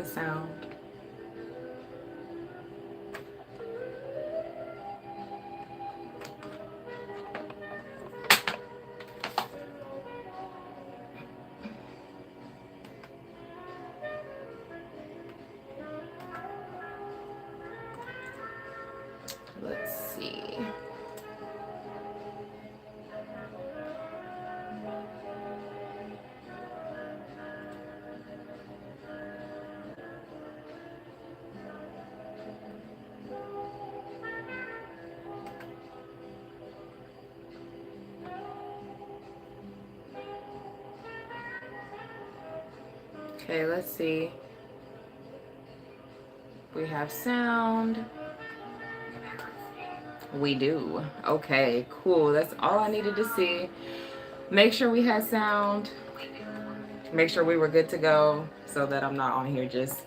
a sound. Let's see. Okay, let's see. We have sound. We do. Okay, cool. That's all I needed to see. Make sure we had sound. Make sure we were good to go so that I'm not on here just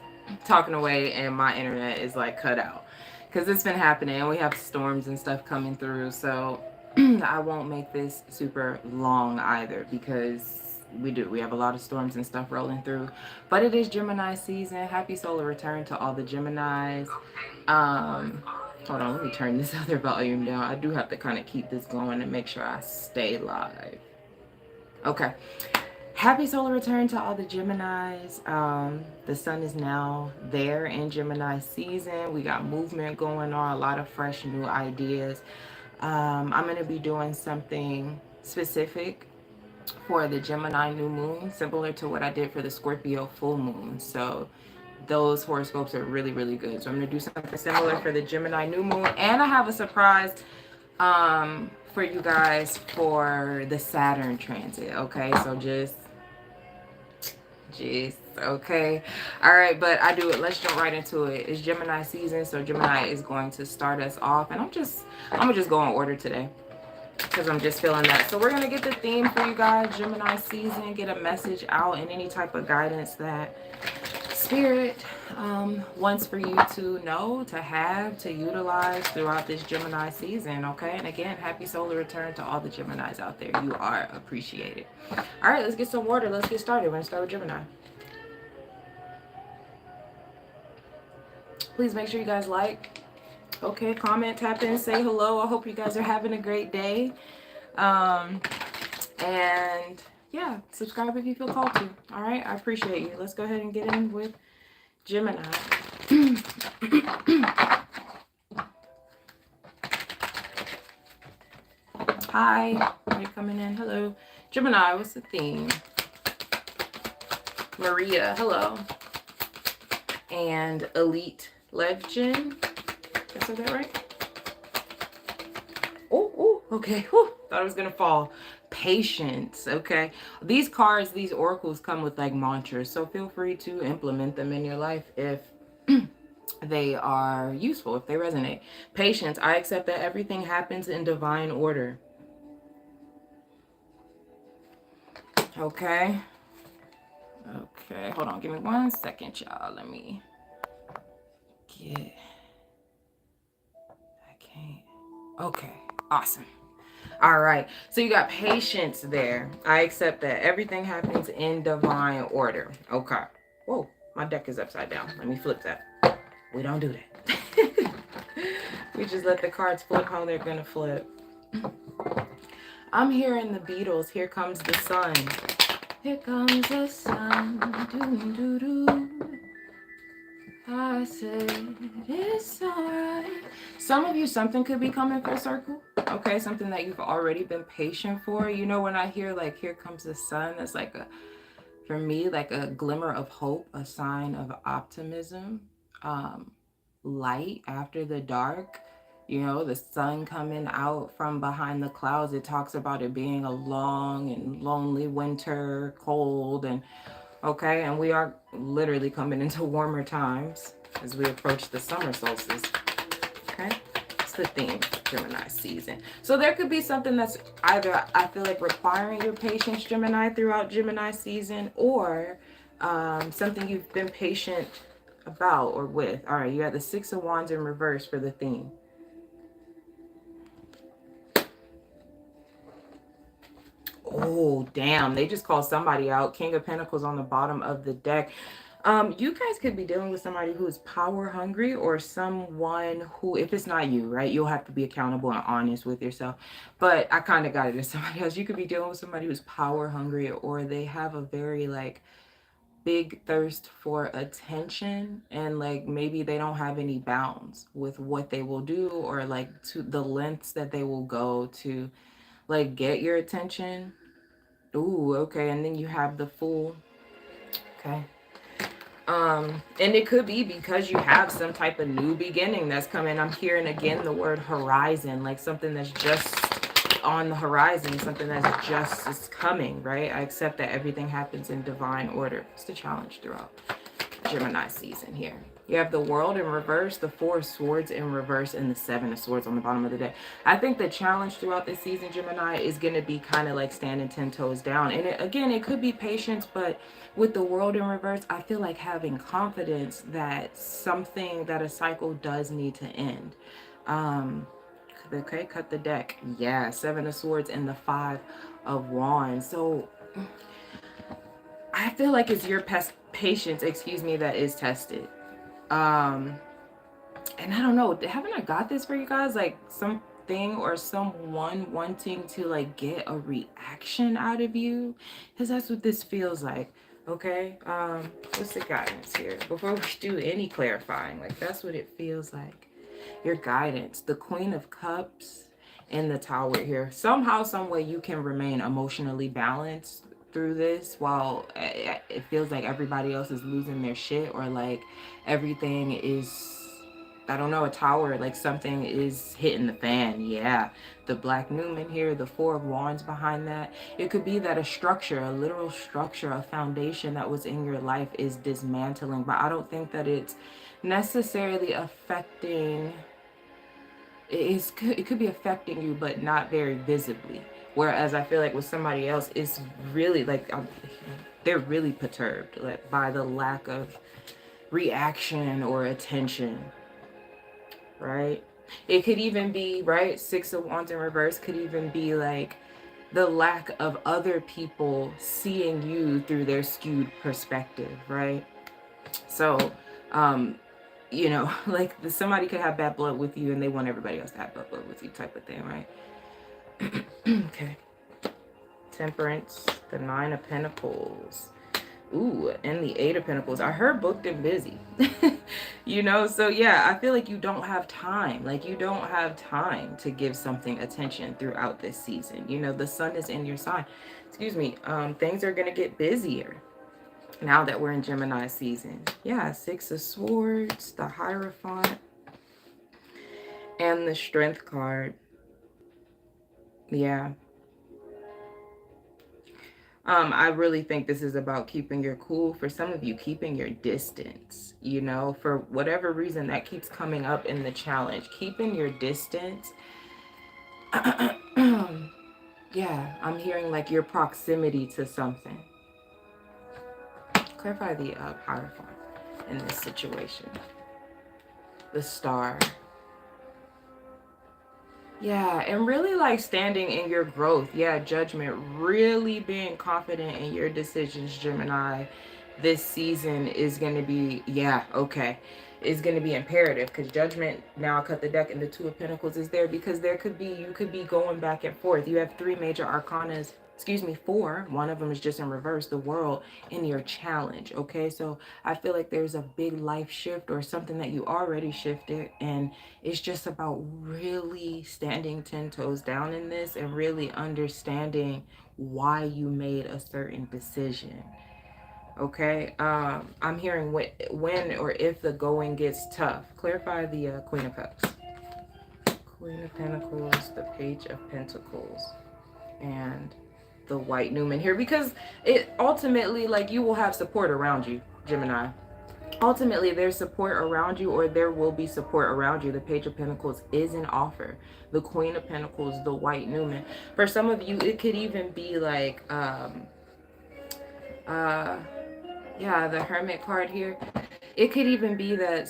talking away and my internet is like cut out. Because it's been happening and we have storms and stuff coming through. So I won't make this super long either because we have a lot of storms and stuff rolling through, but it is Gemini season. Happy solar return to all the Geminis. Hold on, let me turn this other volume down. I do have to kind of keep this going and make sure I stay live. Okay, happy solar return to all the Geminis. The sun is now there in Gemini season. We got movement going on, a lot of fresh new ideas. I'm going to be doing something specific for the Gemini new moon, similar to what I did for the Scorpio full moon. So those horoscopes are really, really good. So I'm going to do something similar for the Gemini new moon. And I have a surprise for you guys for the Saturn transit. Okay, so just okay. All right, but let's jump right into it. It's Gemini season, so Gemini is going to start us off, and I'm gonna just go in order today because I'm just feeling that. So we're gonna get the theme for you guys, Gemini season, get a message out and any type of guidance that Spirit wants for you to know, to have, to utilize throughout this Gemini season, okay? And again, happy solar return to all the Geminis out there. You are appreciated. All right, let's get some water. Let's get started. We're going to start with Gemini. Please make sure you guys like, okay, comment, tap in, say hello. I hope you guys are having a great day. And yeah, subscribe if you feel called to. All right, I appreciate you. Let's go ahead and get in with Gemini. Hi, are you coming in? Hello. Gemini, what's the theme? Maria, hello. And Elite Legend. Did I say that right? Oh, okay. Whew. Thought it was going to fall. Patience, okay? These cards, these oracles come with like mantras, so feel free to implement them in your life if they are useful, if they resonate. Patience, I accept that everything happens in divine order. Okay. Okay, hold on, give me 1 second, y'all. Let me get... I can't... Okay, awesome. All right, so you got patience there. I accept that everything happens in divine order. Okay. Whoa, my deck is upside down. Let me flip that. We don't do that. We just let the cards flip how they're gonna flip. I'm hearing the Beatles. Here comes the sun. Here comes the sun. Doo, doo, doo. I said it's alright. Some of you, something could be coming full circle. Okay, something that you've already been patient for. You know, when I hear like here comes the sun, that's like a, for me, like a glimmer of hope, a sign of optimism, light after the dark. You know, the sun coming out from behind the clouds. It talks about it being a long and lonely winter, cold, and okay, and we are literally coming into warmer times as we approach the summer solstice. Okay, it's the theme, Gemini season. So there could be something that's either, I feel like, requiring your patience, Gemini, throughout Gemini season, or something you've been patient about or with. All right, you have the Six of Wands in reverse for the theme. Oh, damn. They just called somebody out. King of Pentacles on the bottom of the deck. You guys could be dealing with somebody who is power hungry, or someone who, if it's not you, right, you'll have to be accountable and honest with yourself. But I kind of got it as somebody else. You could be dealing with somebody who's power hungry, or they have a very like big thirst for attention, and like maybe they don't have any bounds with what they will do, or like to the lengths that they will go to like get your attention. Ooh, okay. And then you have the Fool. Okay. And it could be because you have some type of new beginning that's coming. I'm hearing again the word horizon, like something that's just on the horizon, something that's just is coming, right? I accept that everything happens in divine order. It's the challenge throughout Gemini season here. You have the World in reverse, the Four of Swords in reverse, and the Seven of Swords on the bottom of the deck. I think the challenge throughout this season, Gemini, is going to be kind of like standing 10 toes down. And again, it could be patience, but with the World in reverse, I feel like having confidence that something, that a cycle does need to end. Okay, cut the deck. Yeah, Seven of Swords and the Five of Wands. So I feel like it's your patience, excuse me, that is tested. And I don't know, haven't I got this for you guys? Like something or someone wanting to like get a reaction out of you, because that's what this feels like. Okay, what's the guidance here before we do any clarifying? Like that's what it feels like. Your guidance, the Queen of Cups and the Tower here. Somehow, some way you can remain emotionally balanced through this, while it feels like everybody else is losing their shit, or like everything is, I don't know, a tower, like something is hitting the fan. Yeah, the Black Newman here, the Four of Wands behind that. It could be that a structure, a literal structure, a foundation that was in your life is dismantling, but I don't think that it's necessarily affecting, it could be affecting you, but not very visibly. Whereas I feel like with somebody else, it's really like they're really perturbed like, by the lack of reaction or attention, right? It could even be, right, Six of Wands in reverse could even be like the lack of other people seeing you through their skewed perspective, right? So, you know, like somebody could have bad blood with you and they want everybody else to have bad blood with you type of thing, right? Okay. Temperance, the Nine of Pentacles. Ooh, and the Eight of Pentacles. I heard booked and busy. You know, so yeah, I feel like you don't have time. Like you don't have time to give something attention throughout this season. You know, the sun is in your sign. Excuse me. Things are going to get busier now that we're in Gemini season. Yeah, Six of Swords, the Hierophant, and the Strength card. Yeah. I really think this is about keeping your cool. For some of you, keeping your distance, you know, for whatever reason that keeps coming up in the challenge, keeping your distance. Yeah, I'm hearing like your proximity to something. Clarify the Hierophant in this situation. The Star. Yeah, and really like standing in your growth. Yeah, Judgment. Really being confident in your decisions, Gemini. This season is going to be, yeah, okay. Is going to be imperative, because Judgment, now I cut the deck, and the Two of Pentacles is there because there could be, you could be going back and forth. You have three major arcanas, excuse me, four. One of them is just in reverse, the World, in your challenge, okay? So I feel like there's a big life shift or something that you already shifted, and it's just about really standing 10 toes down in this and really understanding why you made a certain decision. Okay, I'm hearing when or if the going gets tough. Clarify the Queen of Cups. Queen of Pentacles, the Page of Pentacles, and the White Newman here, because it ultimately, like, you will have support around you, Gemini. Ultimately, there's support around you, or there will be support around you. The Page of Pentacles is an offer. The Queen of Pentacles, the White Newman. For some of you, it could even be like, yeah, the Hermit card here. It could even be that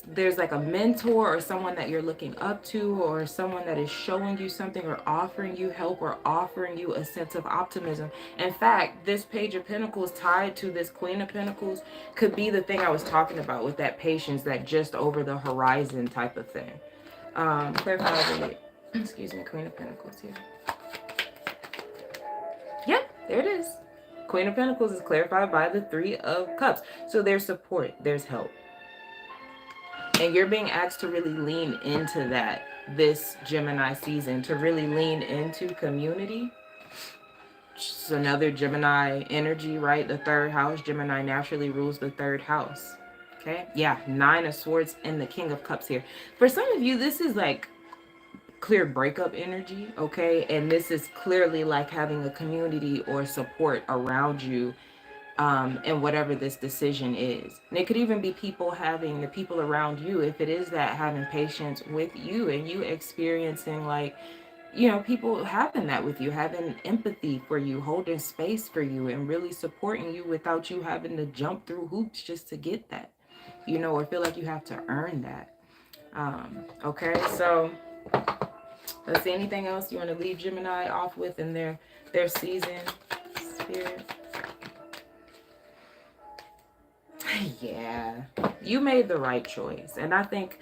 there's like a mentor or someone that you're looking up to, or someone that is showing you something or offering you help or offering you a sense of optimism. In fact, this Page of Pentacles tied to this Queen of Pentacles could be the thing I was talking about with that patience, that just over the horizon type of thing. Clarify the, excuse me, Queen of Pentacles here. Yep, there it is. Queen of Pentacles is clarified by the Three of Cups. So there's support, there's help. And you're being asked to really lean into that this Gemini season, to really lean into community. It's another Gemini energy, right? The third house. Gemini naturally rules the third house. Okay? Yeah, Nine of Swords and the King of Cups here. For some of you, this is like clear breakup energy, okay? And this is clearly like having a community or support around you and whatever this decision is. And it could even be people having, the people around you, if it is that, having patience with you and you experiencing like, you know, people having that with you, having empathy for you, holding space for you, and really supporting you without you having to jump through hoops just to get that, you know, or feel like you have to earn that. Okay, so let's see, anything else you want to leave Gemini off with in their season, Spirit? Yeah, you made the right choice. And I think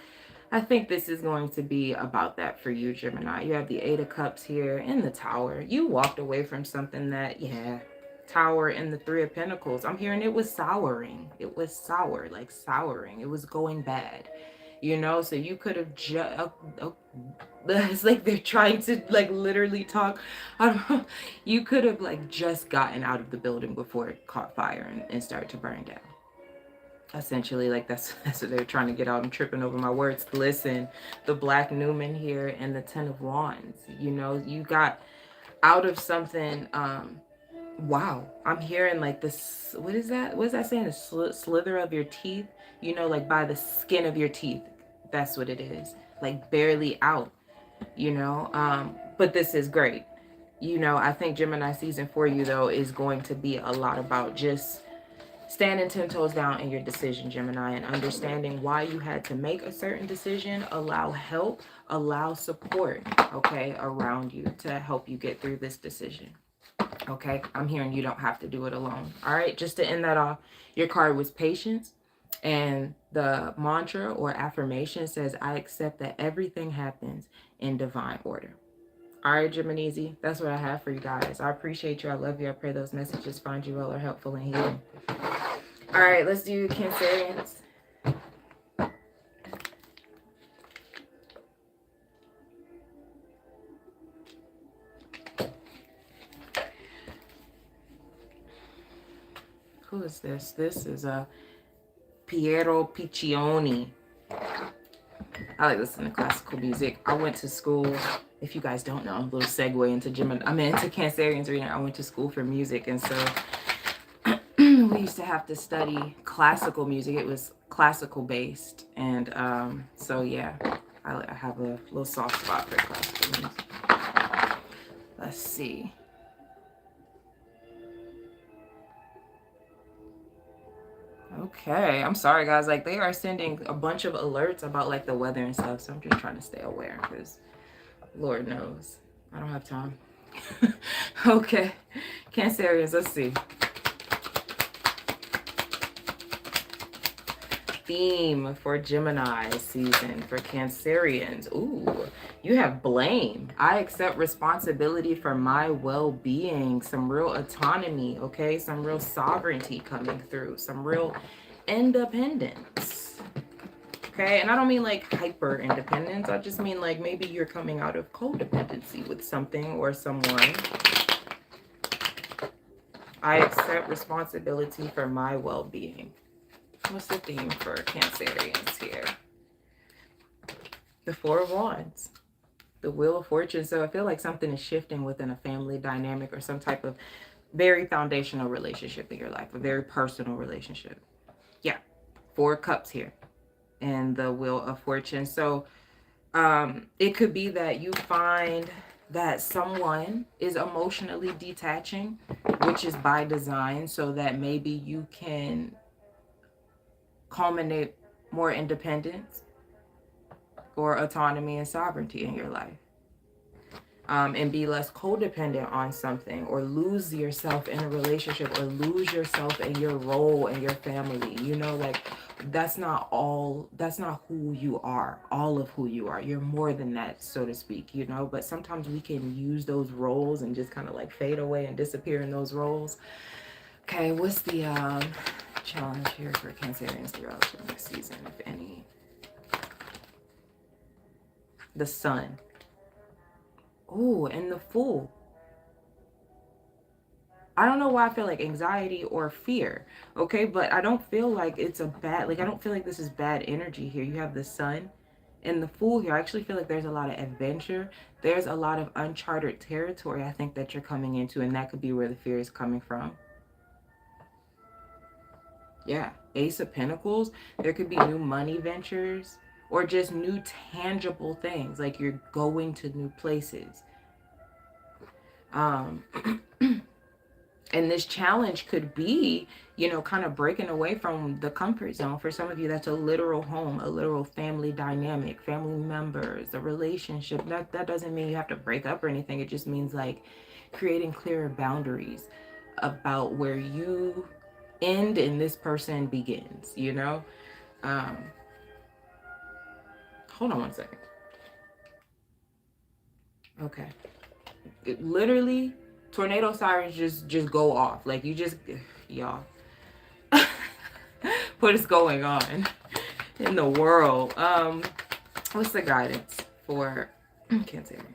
this is going to be about that for you, Gemini. You have the Eight of Cups here in the Tower. You walked away from something that, yeah, Tower and the Three of Pentacles. I'm hearing it was souring. It was sour, like souring. It was going bad, you know? So you could have just, it's like they're trying to like literally talk. I don't know. You could have like just gotten out of the building before it caught fire and started to burn down. Essentially, like that's what they're trying to get out. I'm tripping over my words. Listen, the Black Newman here and the Ten of Wands. You know, you got out of something. Wow, I'm hearing like this. What is that? What is that saying? The slither of your teeth. You know, like by the skin of your teeth. That's what it is. Like barely out. You know, but this is great. You know, I think Gemini season for you though is going to be a lot about just standing 10 toes down in your decision, Gemini, and understanding why you had to make a certain decision. Allow help, allow support, okay, around you to help you get through this decision. Okay, I'm hearing you don't have to do it alone. All right, just to end that off, your card was patience, and the mantra or affirmation says, I accept that everything happens in divine order. All right, Gemini, that's what I have for you guys. I appreciate you. I love you. I pray those messages find you well or helpful and healing. All right, let's do Cancerians. Who is this? This is Piero Piccioni. I like listening to classical music. I went to school, if you guys don't know, a little segue into Gemini. I'm into Cancerians reading. I went to school for music, and so we used to have to study classical music. It was classical based, and so yeah, I have a little soft spot for classical music. Let's see. Okay, I'm sorry guys, like they are sending a bunch of alerts about like the weather and stuff, so I'm just trying to stay aware because Lord knows I don't have time. Okay, Cancerians, let's see. Theme for Gemini season for Cancerians. Ooh, you have blame. I accept responsibility for my well-being. Some real autonomy, okay? Some real sovereignty coming through. Some real independence. Okay, and I don't mean like hyper independence. I just mean like maybe you're coming out of codependency with something or someone. I accept responsibility for my well-being. What's the theme for Cancerians here? The Four of Wands. The Wheel of Fortune. So I feel like something is shifting within a family dynamic or some type of very foundational relationship in your life. A very personal relationship. Yeah. Four Cups here. And the Wheel of Fortune. So it could be that you find that someone is emotionally detaching, which is by design, so that maybe you can culminate more independence or autonomy and sovereignty in your life. And be less codependent on something, or lose yourself in a relationship, or lose yourself in your role in your family. You know, like that's not who you are, all of who you are. You're more than that, so to speak, you know. But sometimes we can use those roles and just kind of like fade away and disappear in those roles. Okay, what's the challenge here for Cancerians throughout the season, if any? The Sun. Oh, and the Fool. I don't know why I feel like anxiety or fear, okay? But I don't feel like it's a bad, like I don't feel like this is bad energy here. You have the Sun and the Fool here. I actually feel like there's a lot of adventure. There's a lot of uncharted territory, I think, that you're coming into, and that could be where the fear is coming from. Yeah, Ace of Pentacles. There could be new money ventures or just new tangible things, like you're going to new places. And this challenge could be, you know, kind of breaking away from the comfort zone. For some of you, that's a literal home, a literal family dynamic, family members, a relationship. That doesn't mean you have to break up or anything. It just means like creating clearer boundaries about where you end and this person begins, you know? Hold on one second. Okay. It literally, tornado sirens just go off. Like you just, y'all. What is going on in the world? What's the guidance for Cancerians?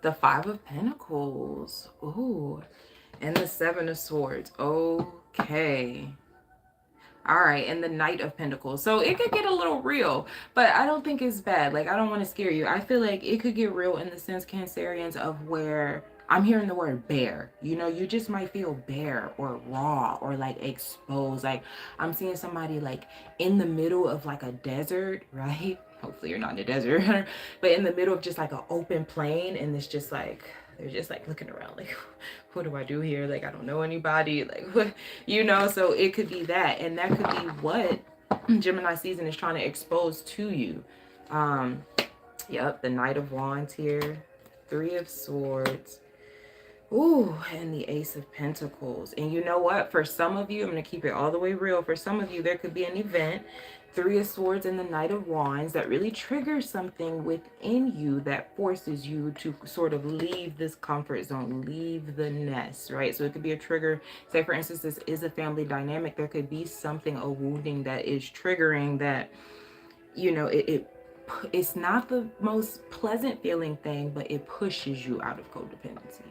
The Five of Pentacles. Ooh. And the Seven of Swords. Okay. All right, and the Knight of Pentacles. So it could get a little real, but I don't think it's bad. Like, I don't want to scare you. I feel like it could get real in the sense, Cancerians, of where I'm hearing the word bare. You know, you just might feel bare or raw or like exposed. Like, I'm seeing somebody like in the middle of like a desert, right? Hopefully you're not in a desert, but in the middle of just like an open plain, and it's just like, they're just like looking around like, what do I do here? Like, I don't know anybody, like, what, you know? So it could be that, and that could be what Gemini season is trying to expose to you. Yep, the Knight of Wands here, Three of Swords. Ooh, and the Ace of Pentacles. And you know what? For some of you, I'm going to keep it all the way real. For some of you, there could be an event, Three of Swords and the Knight of Wands, that really triggers something within you that forces you to sort of leave this comfort zone, leave the nest, right? So it could be a trigger. Say, for instance, this is a family dynamic. There could be something, a wounding that is triggering that, you know, it's not the most pleasant feeling thing, but it pushes you out of codependency.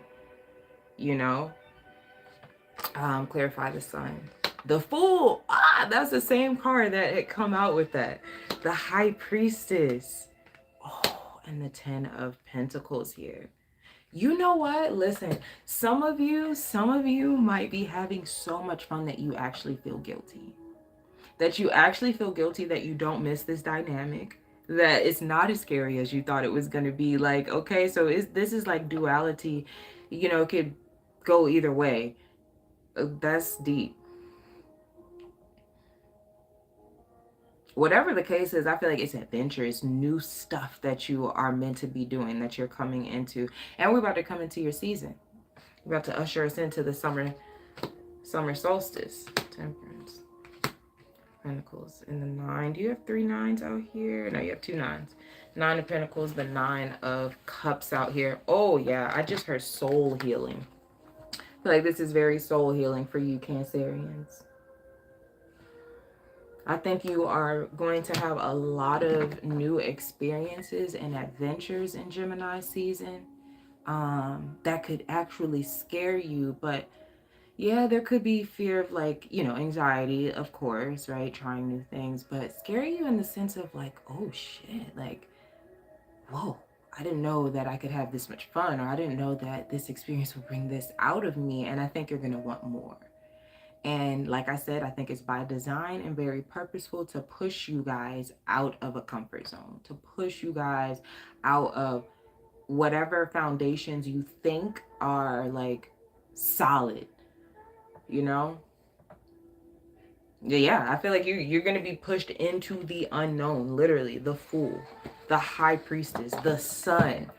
You know, clarify the Sun. The Fool. That's the same card that had come out with that. The High Priestess. Oh, and the Ten of Pentacles here. You know what? Listen, some of you might be having so much fun that you actually feel guilty. That you actually feel guilty that you don't miss this dynamic. That it's not as scary as you thought it was going to be. Like, okay, so this is like duality. You know, it could go either way. That's deep. Whatever the case is, I feel like it's adventure. It's new stuff that you are meant to be doing, that you're coming into. And we're about to come into your season. We're about to usher us into the summer solstice. Temperance. Pentacles and the Nine. Do you have 3 9s out here? No, you have 2 9s. 9 of Pentacles, the 9 of Cups out here. Oh, yeah. I just heard soul healing. I feel like this is very soul healing for you, Cancerians. I think you are going to have a lot of new experiences and adventures in Gemini season that could actually scare you. But yeah, there could be fear of, like, you know, anxiety, of course, right? Trying new things, but scare you in the sense of like, oh shit, like, whoa, I didn't know that I could have this much fun, or I didn't know that this experience would bring this out of me. And I think you're going to want more. And like I said, I think it's by design and very purposeful to push you guys out of a comfort zone, to push you guys out of whatever foundations you think are like solid, you know? Yeah, I feel like you're going to be pushed into the unknown, literally. The Fool, the High Priestess, the Sun.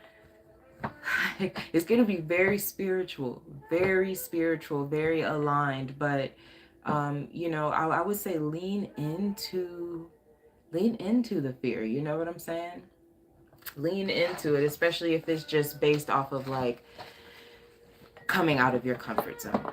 It's going to be very spiritual, very aligned, but you know, I would say lean into the fear, you know what I'm saying? Lean into it, especially if it's just based off of like coming out of your comfort zone.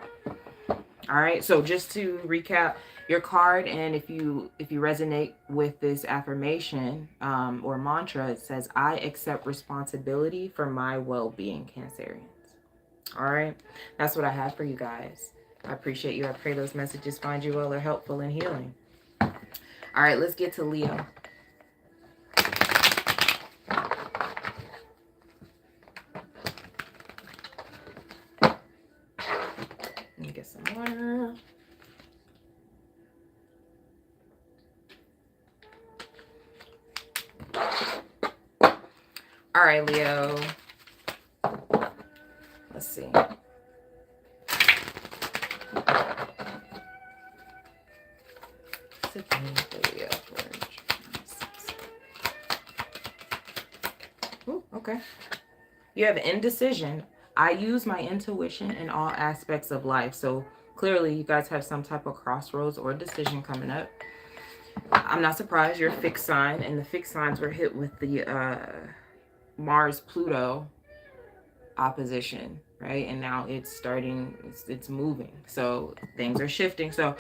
All right, so just to recap your card, and if you resonate with this affirmation or mantra, it says, I accept responsibility for my well-being, Cancerians. All right, that's what I have for you guys. I appreciate you. I pray those messages find you well or helpful and healing. All right, let's get to Leo. Let me get some water. All right, Leo. Let's see. Ooh, okay. You have indecision. I use my intuition in all aspects of life. So clearly you guys have some type of crossroads or decision coming up. I'm not surprised. You're a fixed sign, and the fixed signs were hit with the Mars-Pluto opposition, right? And now it's starting, it's moving. So things are shifting. So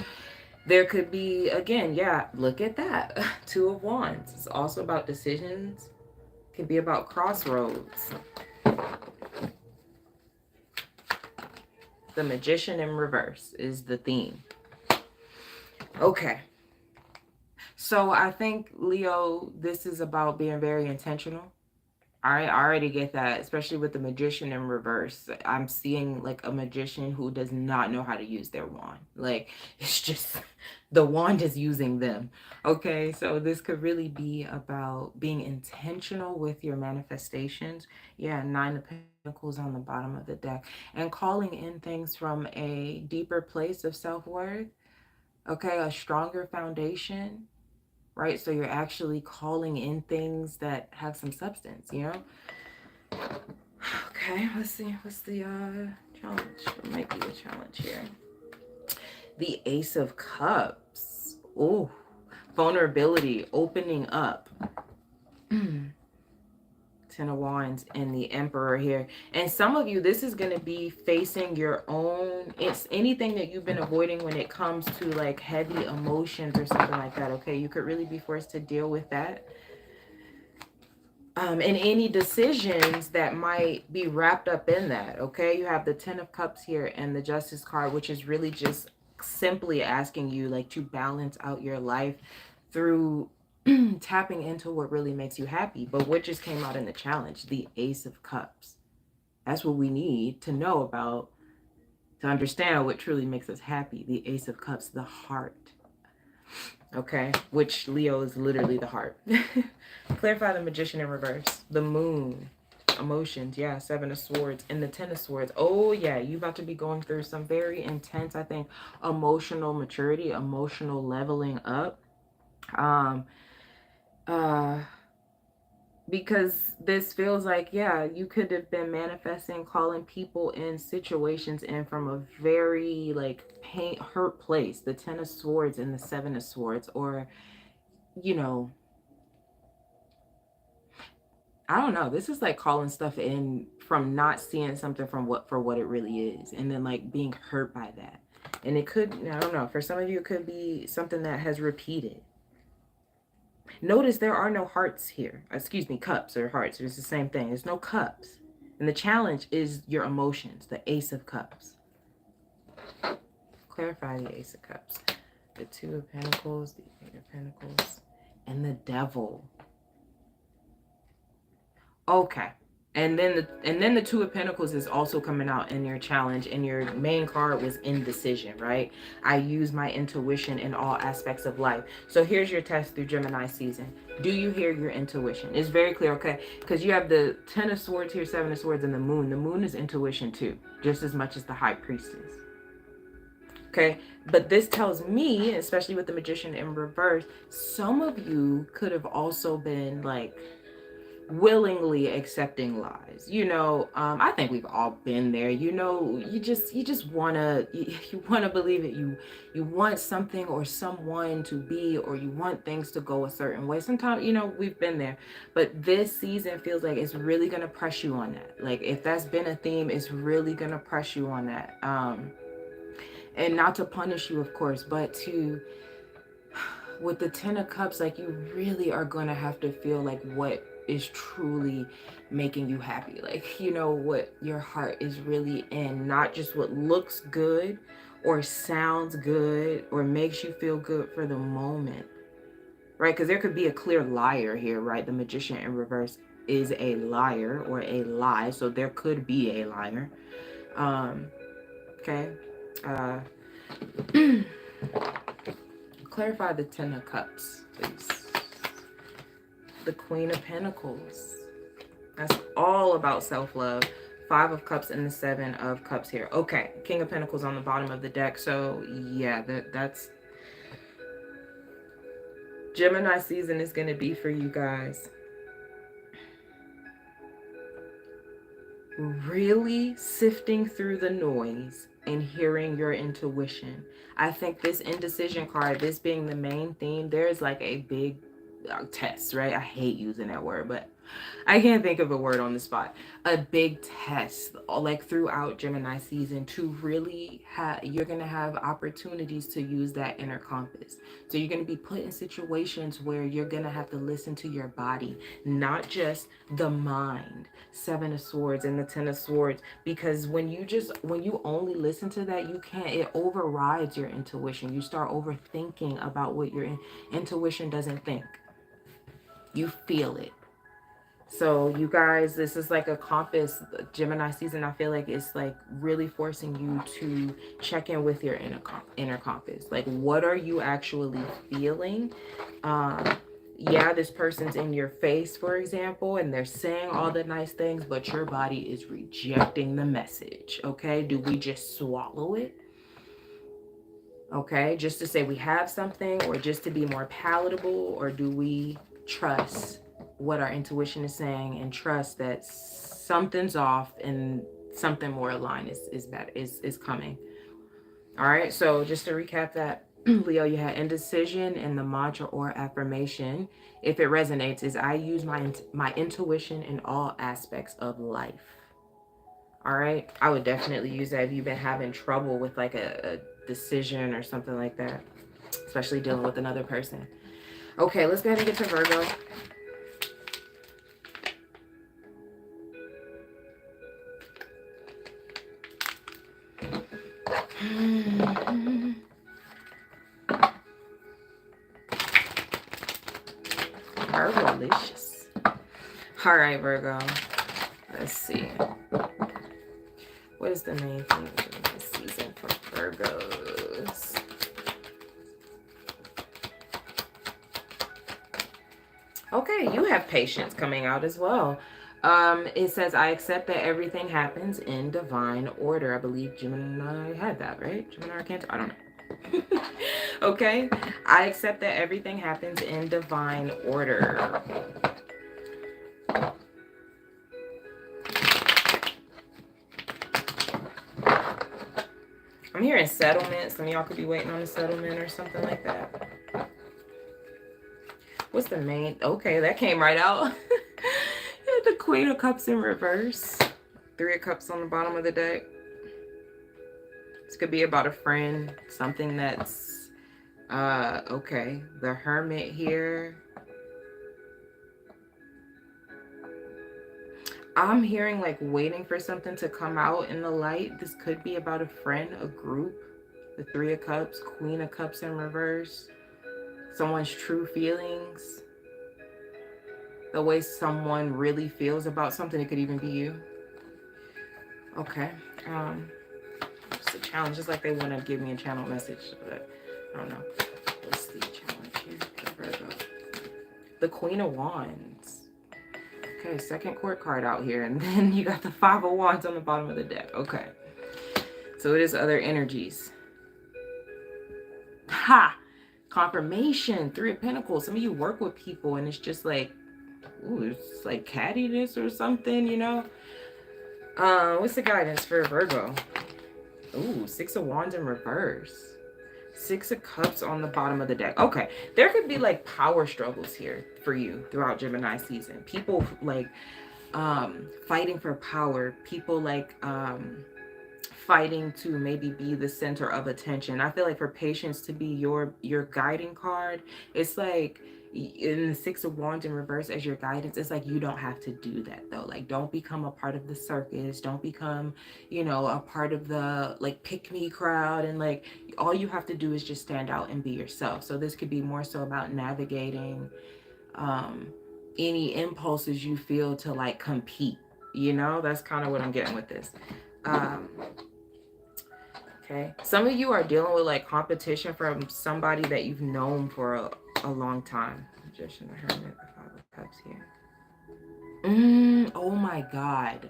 there could be, again, yeah, look at that. Two of Wands. It's also about decisions. It can be about crossroads. The Magician in reverse is the theme. Okay. So I think, Leo, this is about being very intentional. I already get that, especially with the Magician in reverse. I'm seeing like a magician who does not know how to use their wand. Like, it's just, the wand is using them. Okay, so this could really be about being intentional with your manifestations. Yeah, 9 of Pentacles on the bottom of the deck. And calling in things from a deeper place of self-worth. Okay, a stronger foundation. Right, so you're actually calling in things that have some substance, you know? Okay, let's see. What's the challenge? What might be a challenge here? The Ace of Cups. Oh, vulnerability, opening up. 10 of Wands and the Emperor here. And some of you, this is going to be facing your own, it's anything that you've been avoiding when it comes to like heavy emotions or something like that. Okay, you could really be forced to deal with that. And any decisions that might be wrapped up in that. Okay, you have the 10 of Cups here and the Justice card, which is really just simply asking you like to balance out your life through tapping into what really makes you happy. But what just came out in the challenge? The Ace of Cups. That's what we need to know about to understand what truly makes us happy. The Ace of Cups, the heart. Okay, which Leo is literally the heart. Clarify the Magician in reverse. The Moon. Emotions, yeah, 7 of Swords and the 10 of Swords. Oh yeah, you about to be going through some very intense, I think, emotional maturity, emotional leveling up. Because this feels like, yeah, you could have been manifesting, calling people in situations in from a very like hurt place. The 10 of Swords and the 7 of Swords, or, you know, I don't know. This is like calling stuff in from not seeing something from what it really is, and then like being hurt by that. And it could, I don't know, for some of you it could be something that has repeated. Notice there are no hearts here. Excuse me, cups or hearts. It's the same thing. There's no cups. And the challenge is your emotions, the Ace of Cups. Clarify the Ace of Cups. The 2 of Pentacles, the 8 of Pentacles, and the Devil. Okay. And then the Two of Pentacles is also coming out in your challenge, and your main card was indecision, right? I use my intuition in all aspects of life. So here's your test through Gemini season. Do you hear your intuition? It's very clear, okay? Because you have the Ten of Swords here, Seven of Swords, and the Moon. The Moon is intuition too, just as much as the High Priestess. Okay, but this tells me, especially with the Magician in reverse, some of you could have also been like willingly accepting lies. I think we've all been there. You just wanna you wanna believe it. You want something or someone to be, or you want things to go a certain way. Sometimes, we've been there. But this season feels like it's really gonna press you on that. Like, if that's been a theme, it's really gonna press you on that. And not to punish you, of course, but to, with the Ten of Cups, like, you really are going to have to feel like what is truly making you happy. Like, what your heart is really in, not just what looks good or sounds good or makes you feel good for the moment, right? Because there could be a clear liar here, right? The Magician in reverse is a liar or a lie. So there could be a liar. Okay. Clarify the Ten of Cups, please. The Queen of Pentacles. That's all about self-love. Five of Cups and the Seven of Cups here. Okay, King of Pentacles on the bottom of the deck. So yeah, that's Gemini season is going to be for you guys. Really sifting through the noise and hearing your intuition. I think this indecision card, this being the main theme, there's like a big test, right? I hate using that word, but I can't think of a word on the spot. A big test, like throughout Gemini season, to really you're going to have opportunities to use that inner compass. So you're going to be put in situations where you're going to have to listen to your body, not just the mind. Seven of Swords and the Ten of Swords, because when you only listen to that, it overrides your intuition. You start overthinking about what your intuition doesn't think. You feel it. So you guys, this is like a compass. Gemini season, I feel like it's like really forcing you to check in with your inner compass. Like, what are you actually feeling? Yeah, this person's in your face, for example, and they're saying all the nice things, but your body is rejecting the message. Okay, do we just swallow it? Okay, just to say we have something, or just to be more palatable, or do we trust what our intuition is saying and trust that something's off and something more aligned is coming? All right, so just to recap that, Leo, you had indecision, and the mantra or affirmation, if it resonates, is I use my intuition in all aspects of life. All right, I would definitely use that if you've been having trouble with like a decision or something like that, especially dealing with another person. Okay, let's go ahead and get to Virgo. Virgo-licious. All right, Virgo. Let's see. What is the main thing of this season for Virgos? Okay, you have patience coming out as well. It says, I accept that everything happens in divine order. I believe Gemini had that, right? Gemini or Cancer? I don't know. Okay, I accept that everything happens in divine order. I'm hearing settlement. Some of y'all could be waiting on a settlement or something like that. What's the main? Okay, that came right out. The Queen of Cups in reverse. Three of Cups on the bottom of the deck. This could be about a friend. Something that's, okay. The Hermit here. I'm hearing like waiting for something to come out in the light. This could be about a friend, a group. The Three of Cups, Queen of Cups in reverse. Someone's true feelings. the way someone really feels about something. It could even be you. Okay. It's a challenge. Just like they want to give me a channel message, but I don't know. What's the challenge here for Virgo? The Queen of Wands. Okay, second court card out here, and then you got the Five of Wands on the bottom of the deck. Okay. So it is other energies. Ha! Confirmation. Three of Pentacles. Some of you work with people and it's just like, ooh, it's like cattiness or something, you know? What's the guidance for Virgo? Ooh, Six of Wands in reverse. Six of Cups on the bottom of the deck. Okay, there could be like power struggles here for you throughout Gemini season. People like fighting for power. People like fighting to maybe be the center of attention. I feel like for patience to be your guiding card, it's like in the Six of Wands in reverse as your guidance, it's like you don't have to do that though. Like, don't become a part of the circus. Don't become, you know, a part of the like pick me crowd. And like all you have to do is just stand out and be yourself. So this could be more so about navigating any impulses you feel to like compete. You know, that's kind of what I'm getting with this. Okay, some of you are dealing with like competition from somebody that you've known for a long time. Magician, the Hermit, the Five of Cups here. Oh my God.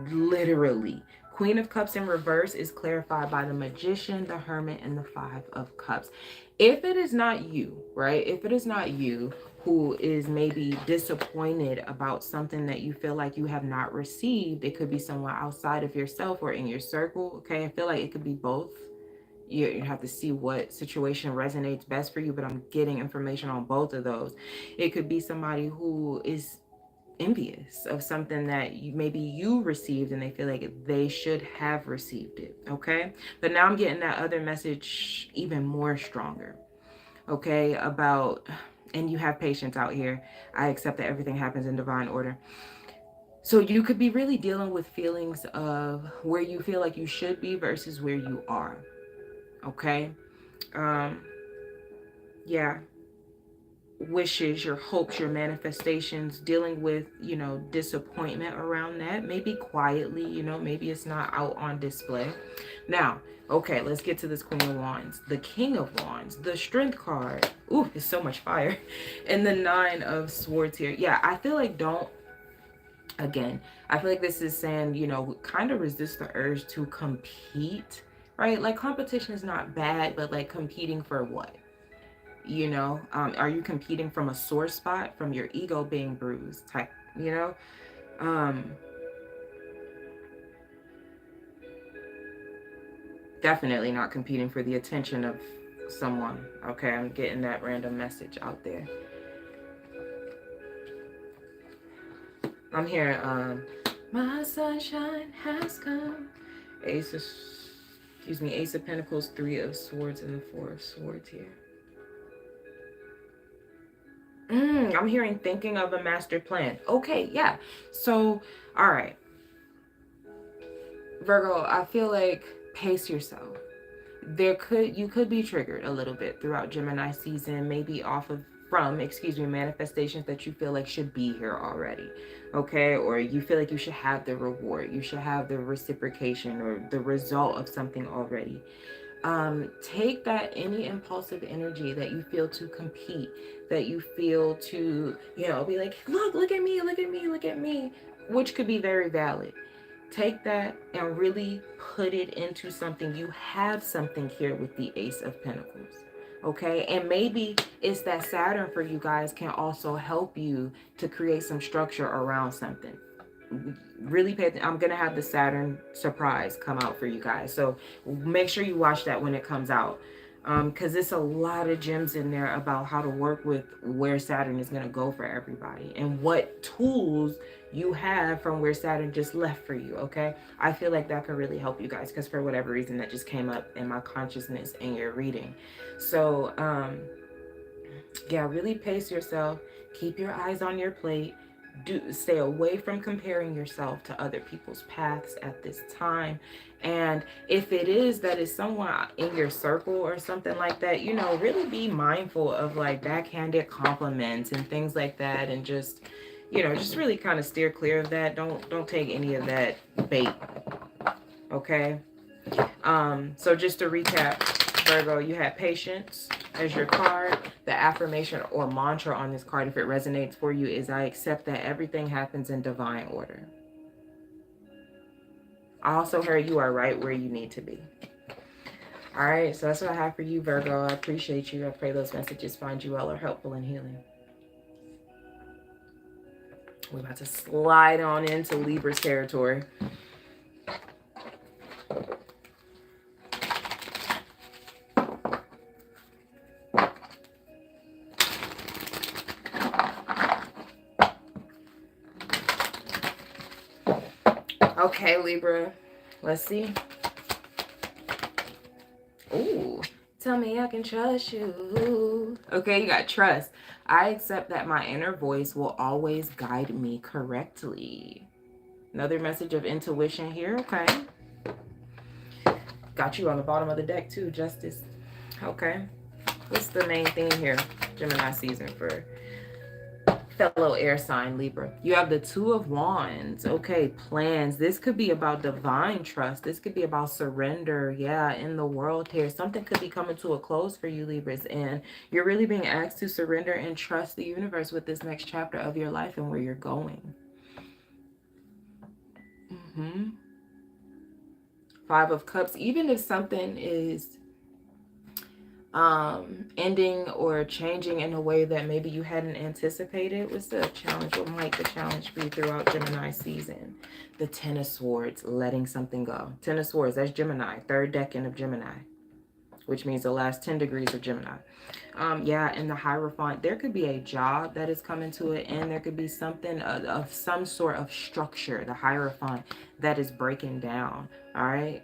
Literally. Queen of Cups in reverse is clarified by the Magician, the Hermit, and the Five of Cups. If it is not you, right? If it is not you who is maybe disappointed about something that you feel like you have not received, it could be someone outside of yourself or in your circle, okay? I feel like it could be both. You have to see what situation resonates best for you, but I'm getting information on both of those. It could be somebody who is envious of something that maybe you received and they feel like they should have received it, okay? But now I'm getting that other message even more stronger, okay, about, and you have patience out here. I accept that everything happens in divine order. So you could be really dealing with feelings of where you feel like you should be versus where you are, okay? Yeah, wishes, your hopes, your manifestations, dealing with, you know, disappointment around that, maybe quietly, you know, maybe it's not out on display. Now, okay, let's get to this Queen of Wands, the King of Wands, the Strength card. Ooh, it's so much fire. And the Nine of Swords here. Yeah, I feel like again, I feel like this is saying, you know, kind of resist the urge to compete, right? Like competition is not bad, but like competing for what? You know, are you competing from a sore spot, from your ego being bruised type, you know? Definitely not competing for the attention of someone. Okay, I'm getting that random message out there. I'm hearing my sunshine has come. Ace of Pentacles, Three of Swords, and the Four of Swords here. I'm hearing thinking of a master plan. Okay, yeah. So, all right. Virgo, I feel like pace yourself. You could be triggered a little bit throughout Gemini season, maybe from manifestations that you feel like should be here already, okay? Or you feel like you should have the reward, you should have the reciprocation or the result of something already. Take that any impulsive energy that you feel to compete, that you feel to, you know, be like, look at me, look at me, look at me, which could be very valid. Take that and really put it into something. You have something here with the Ace of Pentacles, okay? And maybe it's that Saturn for you guys can also help you to create some structure around something. Really pay attention. I'm gonna have the Saturn surprise come out for you guys, so make sure you watch that when it comes out, because it's a lot of gems in there about how to work with where Saturn is gonna go for everybody and what tools you have from where Saturn just left for you, okay? I feel like that could really help you guys, because for whatever reason that just came up in my consciousness in your reading. So yeah, really pace yourself, keep your eyes on your plate. stay away from comparing yourself to other people's paths at this time. And if it is that is someone in your circle or something like that, you know, really be mindful of like backhanded compliments and things like that, and just, you know, just really kind of steer clear of that. Don't take any of that bait. Okay. So just to recap, Virgo, you had patience as your card. The affirmation or mantra on this card, if it resonates for you, is I accept that everything happens in divine order. I also heard you are right where you need to be. All right, so that's what I have for you, Virgo. I appreciate you. I pray those messages find you well or helpful and healing. We're about to slide on into Libra's territory. Okay, Libra, let's see. Ooh, tell me I can trust you. Okay, you got trust. I accept that my inner voice will always guide me correctly. Another message of intuition here, okay. Got you on the bottom of the deck too, Justice. Okay. What's the main theme here? Gemini season for fellow air sign Libra. You have the Two of Wands. Okay, plans. This could be about divine trust. This could be about surrender. Yeah, in the world here. Something could be coming to a close for you, Libras, and you're really being asked to surrender and trust the universe with this next chapter of your life and where you're going. Five of Cups. Even if something is ending or changing in a way that maybe you hadn't anticipated, what's the challenge? What might the challenge be throughout Gemini season? The Ten of Swords, letting something go. Ten of Swords, that's Gemini, third decan of Gemini, which means the last 10 degrees of Gemini. Yeah, in the Hierophant, there could be a job that is coming to it, and there could be something of some sort of structure, the Hierophant, that is breaking down. All right,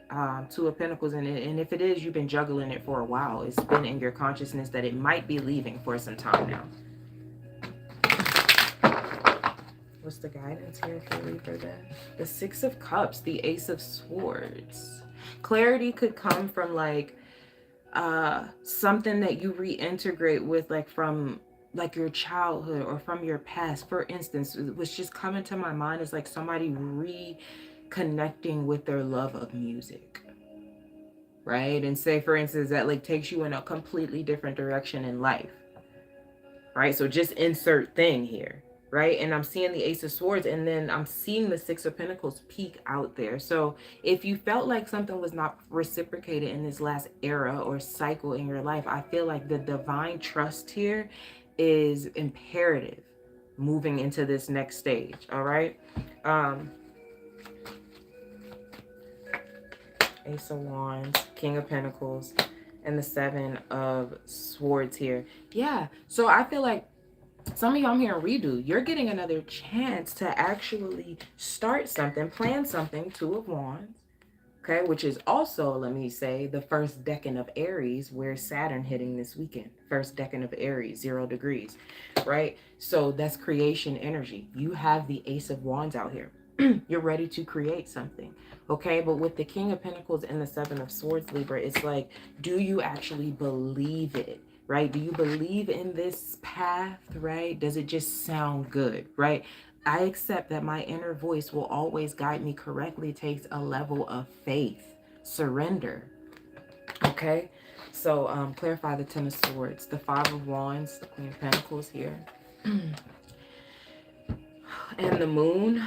Two of Pentacles in it, and if it is, you've been juggling it for a while. It's been in your consciousness that it might be leaving for some time now. What's the guidance here for Libra then? The Six of Cups, the Ace of Swords. Clarity could come from like something that you reintegrate with, like from like your childhood or from your past. For instance, what's just coming to my mind is like somebody reconnecting with their love of music, right? And say, for instance, that like takes you in a completely different direction in life, right? So just insert thing here, right? And I'm seeing the Ace of Swords, and then I'm seeing the Six of Pentacles peek out there. So if you felt like something was not reciprocated in this last era or cycle in your life, I feel like the divine trust here is imperative moving into this next stage. All right. Ace of Wands, King of Pentacles, and the Seven of Swords here. Yeah, so I feel like some of y'all, I'm hearing redo. You're getting another chance to actually start something, plan something. Two of Wands, okay, which is also, let me say, the first decan of Aries, where Saturn hitting this weekend. First decan of Aries, 0 degrees, right? So that's creation energy. You have the Ace of Wands out here. You're ready to create something, okay? But with the King of Pentacles and the Seven of Swords, Libra, it's like, do you actually believe it, right? Do you believe in this path, right? Does it just sound good, right? I accept that my inner voice will always guide me correctly. Takes a level of faith, surrender, okay? So clarify the Ten of Swords, the Five of Wands, the Queen of Pentacles here. And the Moon.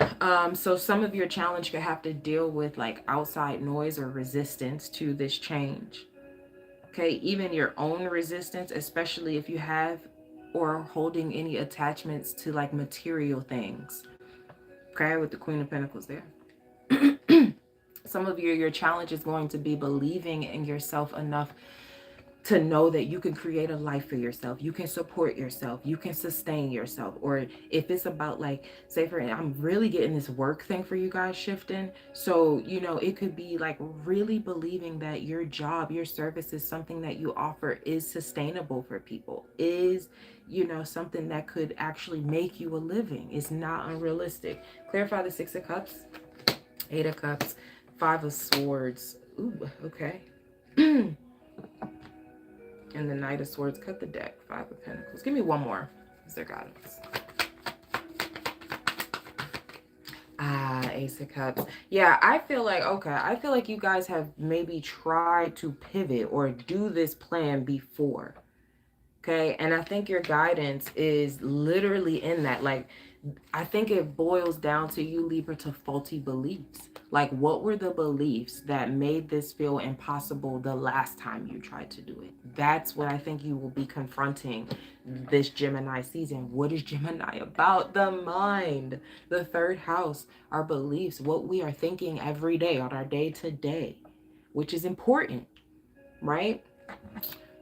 So some of your challenge could have to deal with like outside noise or resistance to this change. Okay, even your own resistance, especially if you have or holding any attachments to like material things. Okay, with the Queen of Pentacles there. Some of your challenge is going to be believing in yourself enough to know that you can create a life for yourself, you can support yourself, you can sustain yourself. Or if it's about, like, say for, I'm really getting this work thing for you guys shifting. So, you know, it could be like really believing that your job, your service is something that you offer is sustainable for people, is, you know, something that could actually make you a living. It's not unrealistic. Clarify the Six of Cups, Eight of Cups, Five of Swords. Ooh, okay. And the Knight of Swords. Cut the deck. Five of Pentacles. Give me one more. Is there guidance? Ace of Cups. Yeah, I feel like, okay, I feel like you guys have maybe tried to pivot or do this plan before. Okay, and I think your guidance is literally in that. Like, I think it boils down to you, Libra, to faulty beliefs. Like, what were the beliefs that made this feel impossible the last time you tried to do it? That's what I think you will be confronting this Gemini season. What is Gemini about? The mind, the third house, our beliefs, what we are thinking every day on our day to day, which is important, right?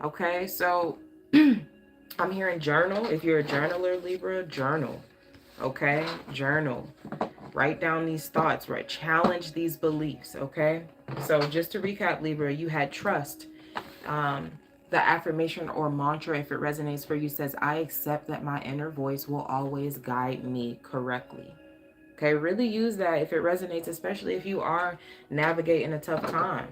Okay, so I'm hearing journal. If you're a journaler, Libra, journal. Okay, journal. Write down these thoughts, right? Challenge these beliefs, okay? So just to recap, Libra, you had trust. The affirmation or mantra, if it resonates for you, says, I accept that my inner voice will always guide me correctly. Okay, really use that if it resonates, especially if you are navigating a tough time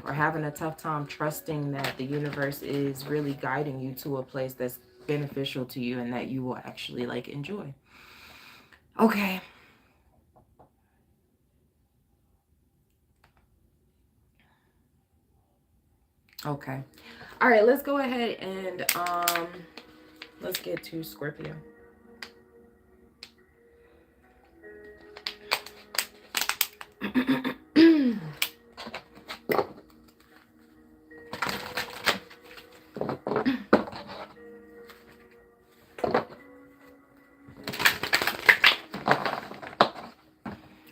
or having a tough time trusting that the universe is really guiding you to a place that's beneficial to you and that you will actually, like, enjoy. Okay. Okay. All right, let's go ahead and let's get to Scorpio.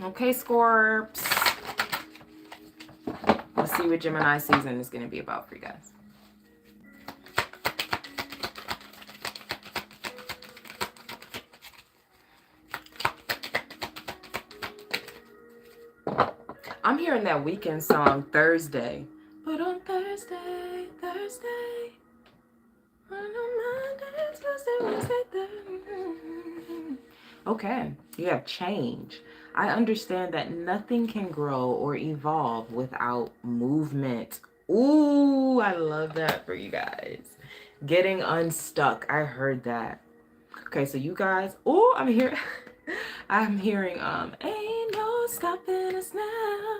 Okay, Scorps. Let's see what Gemini season is going to be about for you guys. I'm hearing that weekend song, Thursday. But on Thursday, Monday, Tuesday, Wednesday, Thursday. Okay, you have change. I understand that nothing can grow or evolve without movement. Ooh, I love that for you guys. Getting unstuck. I heard that. Okay, so you guys, oh, I'm here. I'm hearing, ain't no stopping us now.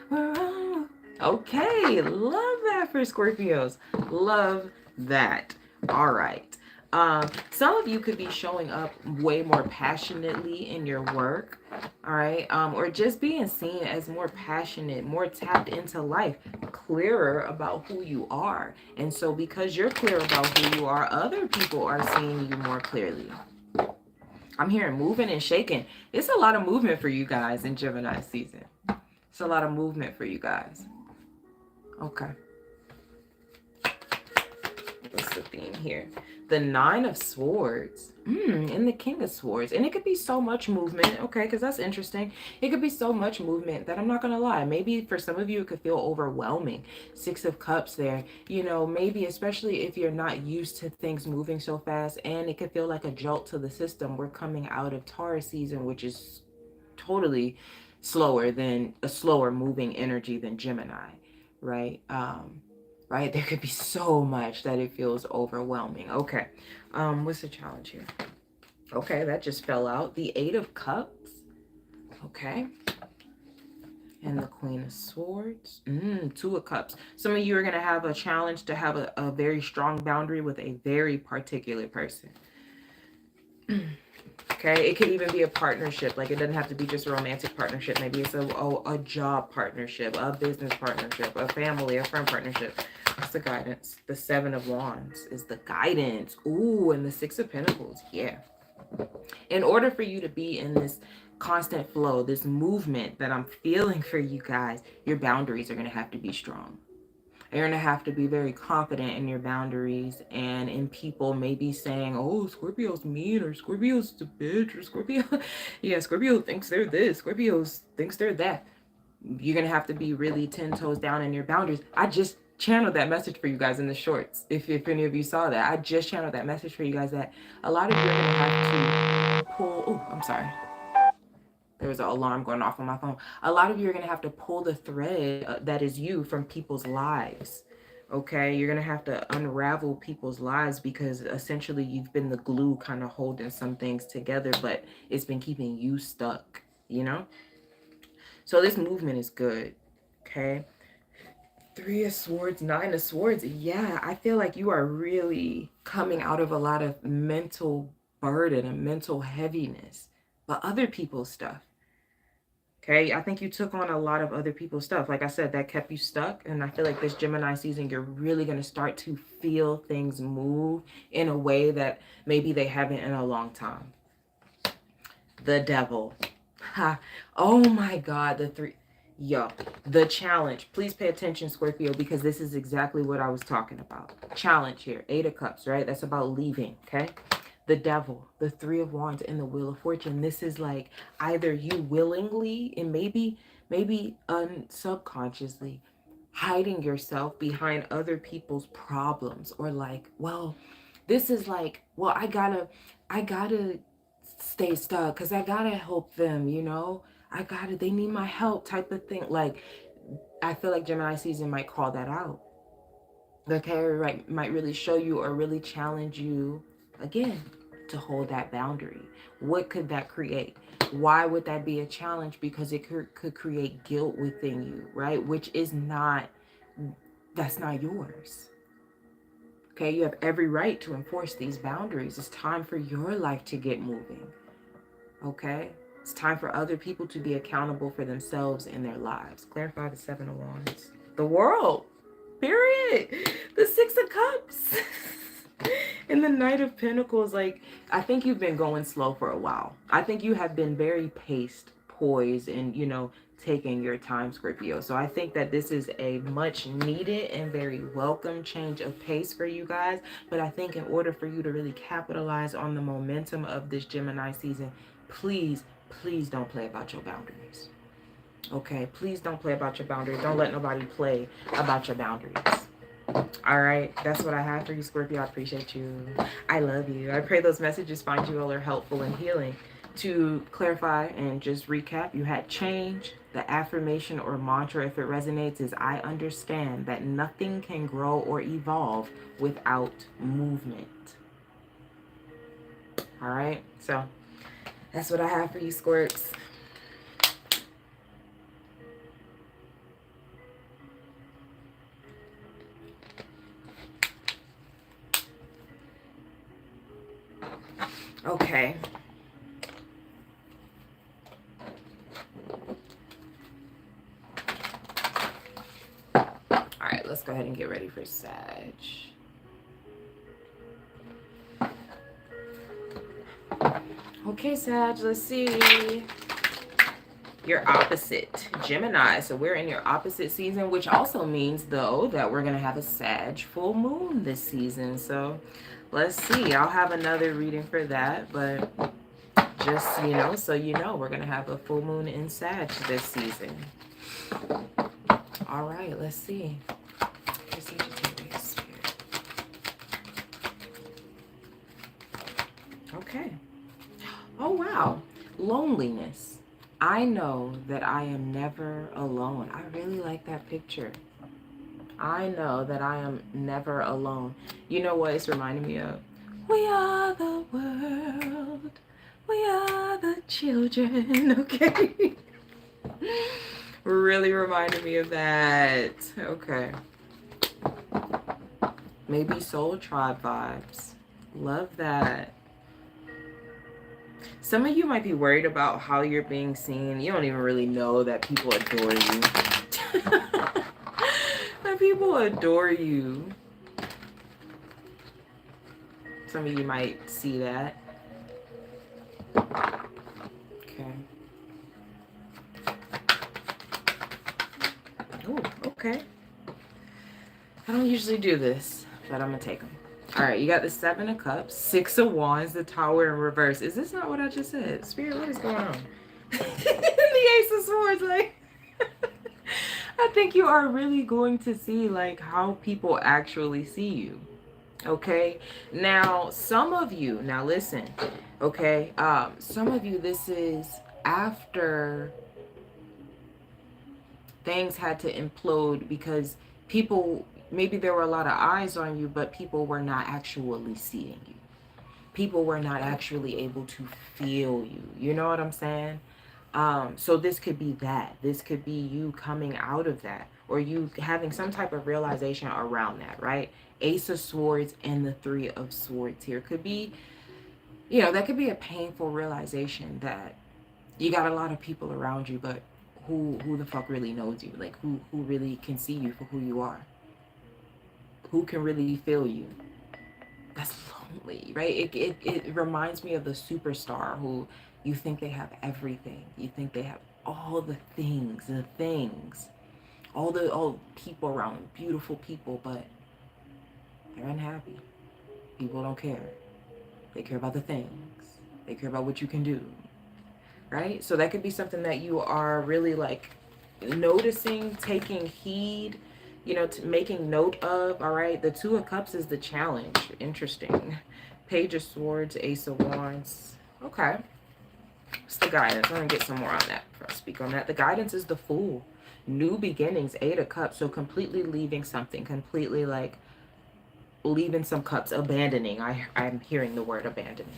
We're on. Okay, love that for Scorpios. Love that. All right. Some of you could be showing up way more passionately in your work, all right, or just being seen as more passionate, more tapped into life, clearer about who you are. And so because you're clear about who you are, other people are seeing you more clearly. I'm hearing moving and shaking. It's a lot of movement for you guys in Gemini season. It's a lot of movement for you guys. Okay. What's the theme here? The Nine of Swords and the King of Swords. And it could be so much movement, okay, because that's interesting. It could be so much movement that I'm not going to lie. Maybe for some of you, it could feel overwhelming. Six of Cups there. You know, maybe especially if you're not used to things moving so fast, and it could feel like a jolt to the system. We're coming out of Taurus season, which is totally slower moving energy than Gemini, right? Right? There could be so much that it feels overwhelming. Okay. What's the challenge here? Okay, that just fell out. The Eight of Cups. Okay. And the Queen of Swords. Two of Cups. Some of you are going to have a challenge to have a very strong boundary with a very particular person. Okay, it could even be a partnership. Like, it doesn't have to be just a romantic partnership. Maybe it's a job partnership, a business partnership, a family, a friend partnership. What's the guidance? The Seven of Wands is the guidance. Ooh, and the Six of Pentacles. Yeah. In order for you to be in this constant flow, this movement that I'm feeling for you guys, your boundaries are going to have to be strong. You're going to have to be very confident in your boundaries and in people maybe saying, oh, Scorpio's mean, or Scorpio's a bitch, or Scorpio, yeah, Scorpio thinks they're this, Scorpio thinks they're that. You're going to have to be really 10 toes down in your boundaries. I just channeled that message for you guys in the shorts. If any of you saw that, I just channeled that message for you guys that a lot of you are going to have to pull, oh, I'm sorry. There was an alarm going off on my phone. A lot of you are going to have to pull the thread that is you from people's lives. Okay, you're going to have to unravel people's lives because essentially you've been the glue kind of holding some things together, but it's been keeping you stuck, you know? So this movement is good. Okay. 3 of Swords, 9 of Swords. Yeah, I feel like you are really coming out of a lot of mental burden and mental heaviness, but other people's stuff. Okay, I think you took on a lot of other people's stuff. Like I said, that kept you stuck. And I feel like this Gemini season, you're really going to start to feel things move in a way that maybe they haven't in a long time. The Devil. Ha. Oh my God, the challenge. Please pay attention, Scorpio, because this is exactly what I was talking about. Challenge here. 8 of Cups, right? That's about leaving, okay? The Devil, the 3 of Wands, and the Wheel of Fortune. This is like either you willingly and maybe subconsciously hiding yourself behind other people's problems, or like, well, this is like, well, I gotta stay stuck because I gotta help them, you know? They need my help type of thing. Like, I feel like Gemini season might call that out. Okay, right, might really show you or really challenge you again to hold that boundary. What could that create? Why would that be a challenge? Because it could create guilt within you, right? Which is not, that's not yours. Okay, you have every right to enforce these boundaries. It's time for your life to get moving. Okay? It's time for other people to be accountable for themselves in their lives. Clarify the 7 of Wands. The World. Period. The 6 of Cups. And the Knight of Pentacles. Like, I think you've been going slow for a while. I think you have been very paced, poised, and, you know, taking your time, Scorpio. So I think that this is a much needed and very welcome change of pace for you guys. But I think in order for you to really capitalize on the momentum of this Gemini season, please don't play about your boundaries. Okay, please don't play about your boundaries. Don't let nobody play about your boundaries. All right, that's what I have for you, Scorpio. I appreciate you. I love you. I pray those messages find you all are helpful and healing. To clarify and just recap, you had change. The affirmation or mantra, if it resonates, is I understand that nothing can grow or evolve without movement. All right, so that's what I have for you, Squirts. Okay. All right, let's go ahead and get ready for Sag. Okay, Sag, let's see. Your opposite, Gemini. So we're in your opposite season, which also means, though, that we're going to have a Sag full moon this season. So let's see. I'll have another reading for that, but just, you know, so you know, we're going to have a full moon in Sag this season. All right, let's see. Okay. Oh, wow. Loneliness. I know that I am never alone. I really like that picture. I know that I am never alone. You know what it's reminding me of? We are the world. We are the children. Okay. Really reminded me of that. Okay. Maybe Soul Tribe vibes. Love that. Some of you might be worried about how you're being seen. You don't even really know that people adore you. That people adore you. Some of you might see that. Okay. Oh, okay. I don't usually do this, but I'm gonna take them. All right, you got the Seven of Cups, Six of Wands, the Tower in reverse. Is this not what I just said? Spirit, what is going on? The Ace of Swords, like, I think you are really going to see, like, how people actually see you. Okay, now some of you, now listen, okay, some of you, this is after things had to implode because people, maybe there were a lot of eyes on you, but people were not actually seeing you. People were not actually able to feel you. You know what I'm saying? So this could be that. This could be you coming out of that, or you having some type of realization around that, right? Ace of Swords and the Three of Swords here could be, you know, that could be a painful realization that you got a lot of people around you, but who the fuck really knows you? Like, who really can see you for who you are? Who can really feel you? That's lonely, right? It reminds me of the superstar who you think they have everything. You think they have all the things, all people around, beautiful people, but they're unhappy. People don't care. They care about the things. They care about what you can do, right? So that could be something that you are really like noticing, taking heed, you know, making note of. All right, the Two of Cups is the challenge. Interesting. Page of Swords, Ace of Wands. Okay, what's the guidance? I'm gonna get some more on that before I speak on that. The guidance is the Fool. New beginnings, Eight of Cups. So completely leaving something, completely like leaving some cups, abandoning. I'm hearing the word abandoning.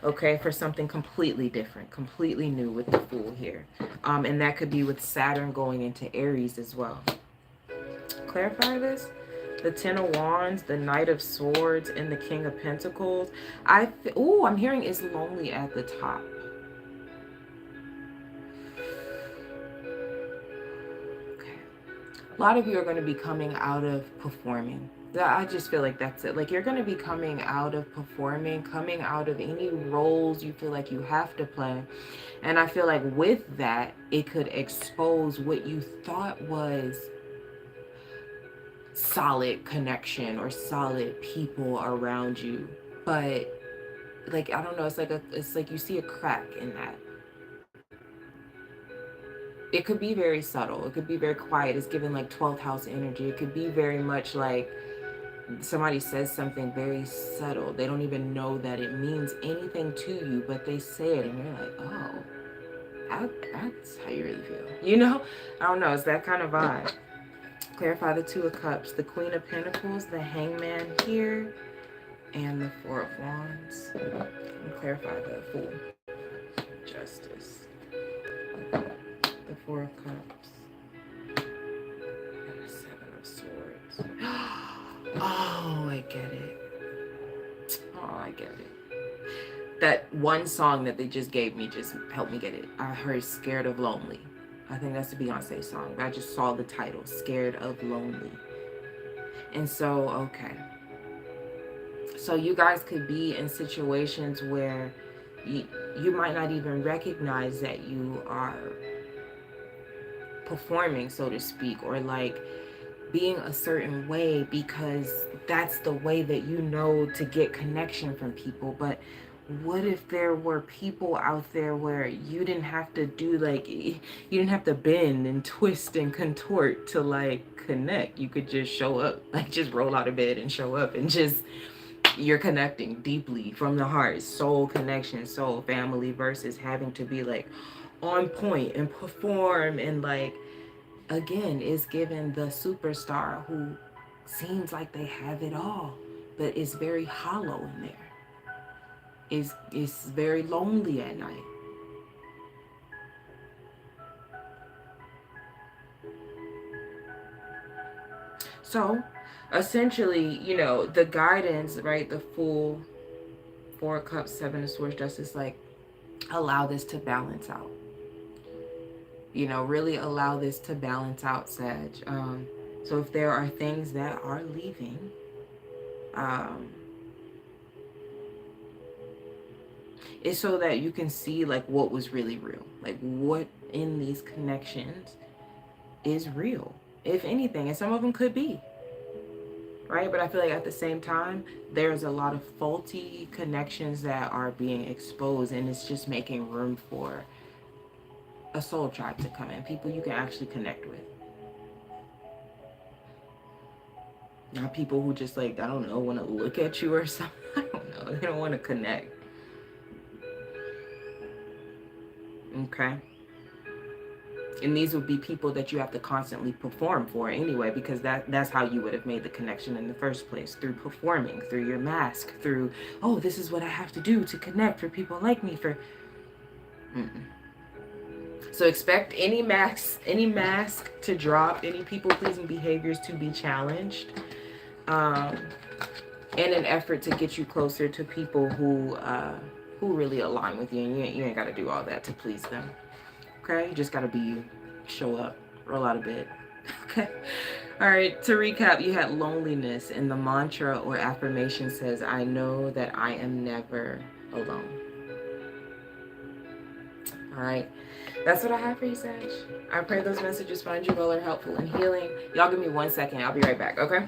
Okay, for something completely different, completely new with the Fool here. And that could be with Saturn going into Aries as well. Clarify this. The Ten of Wands, the Knight of Swords, and the King of Pentacles. I'm hearing is lonely at the top. Okay. A lot of you are going to be coming out of performing. I just feel like that's it. Like, you're going to be coming out of performing, coming out of any roles you feel like you have to play. And I feel like with that, it could expose what you thought was solid connection or solid people around you. But like, I don't know, it's like you see a crack in that. It could be very subtle. It could be very quiet. It's giving like 12th house energy. It could be very much like somebody says something very subtle. They don't even know that it means anything to you, but they say it and you're like, oh, that's how you really feel. You know? I don't know. It's that kind of vibe. Clarify the Two of Cups, the Queen of Pentacles, the Hangman here, and the Four of Wands. And clarify the Fool. Justice. The Four of Cups. And the Seven of Swords. Oh, I get it. Oh, I get it. That one song that they just gave me just helped me get it. I heard Scared of Lonely. I think that's the Beyonce song. I just saw the title, Scared of Lonely. And so, okay. So you guys could be in situations where you might not even recognize that you are performing, so to speak, or like being a certain way because that's the way that you know to get connection from people. But what if there were people out there where you didn't have to do like, you didn't have to bend and twist and contort to like connect? You could just show up, like just roll out of bed and show up and just, you're connecting deeply from the heart, soul connection, soul family, versus having to be like on point and perform and like, again, is given the superstar who seems like they have it all, but is very hollow in there. Is very lonely at night. So, essentially, you know, the guidance, right? The Fool, Four of Cups, Seven of Swords, Justice, like, allow this to balance out. You know, really allow this to balance out, Sag. So if there are things that are leaving, it's so that you can see like what was really real, like what in these connections is real, if anything. And some of them could be, right? But I feel like at the same time, there's a lot of faulty connections that are being exposed, and it's just making room for a soul tribe to come in, people you can actually connect with. Not people who just like, I don't know, want to look at you or something. I don't know. They don't want to connect. Okay. And these would be people that you have to constantly perform for anyway, because that's how you would have made the connection in the first place, through performing, through your mask, through, oh, this is what I have to do to connect for people like me. So expect any mask to drop, any people-pleasing behaviors to be challenged, in an effort to get you closer to people who really align with you. And you ain't got to do all that to please them. Okay, you just got to be you. Show up, roll out of bed. Okay. All right, to recap, you had loneliness, and the mantra or affirmation says, I know that I am never alone. All right, that's what I have for you, Sag. I pray those messages find you well or helpful and healing. Y'all give me 1 second. I'll be right back, okay?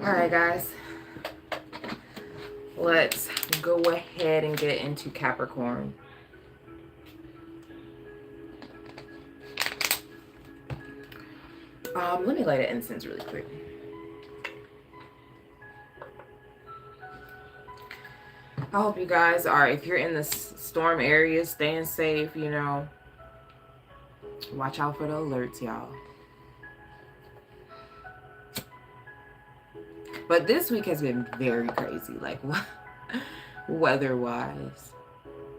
All right, guys, let's go ahead and get into Capricorn. Let me light an incense really quick. I hope you guys are, if you're in the storm area, staying safe, you know, watch out for the alerts, y'all. But this week has been very crazy, like weather-wise.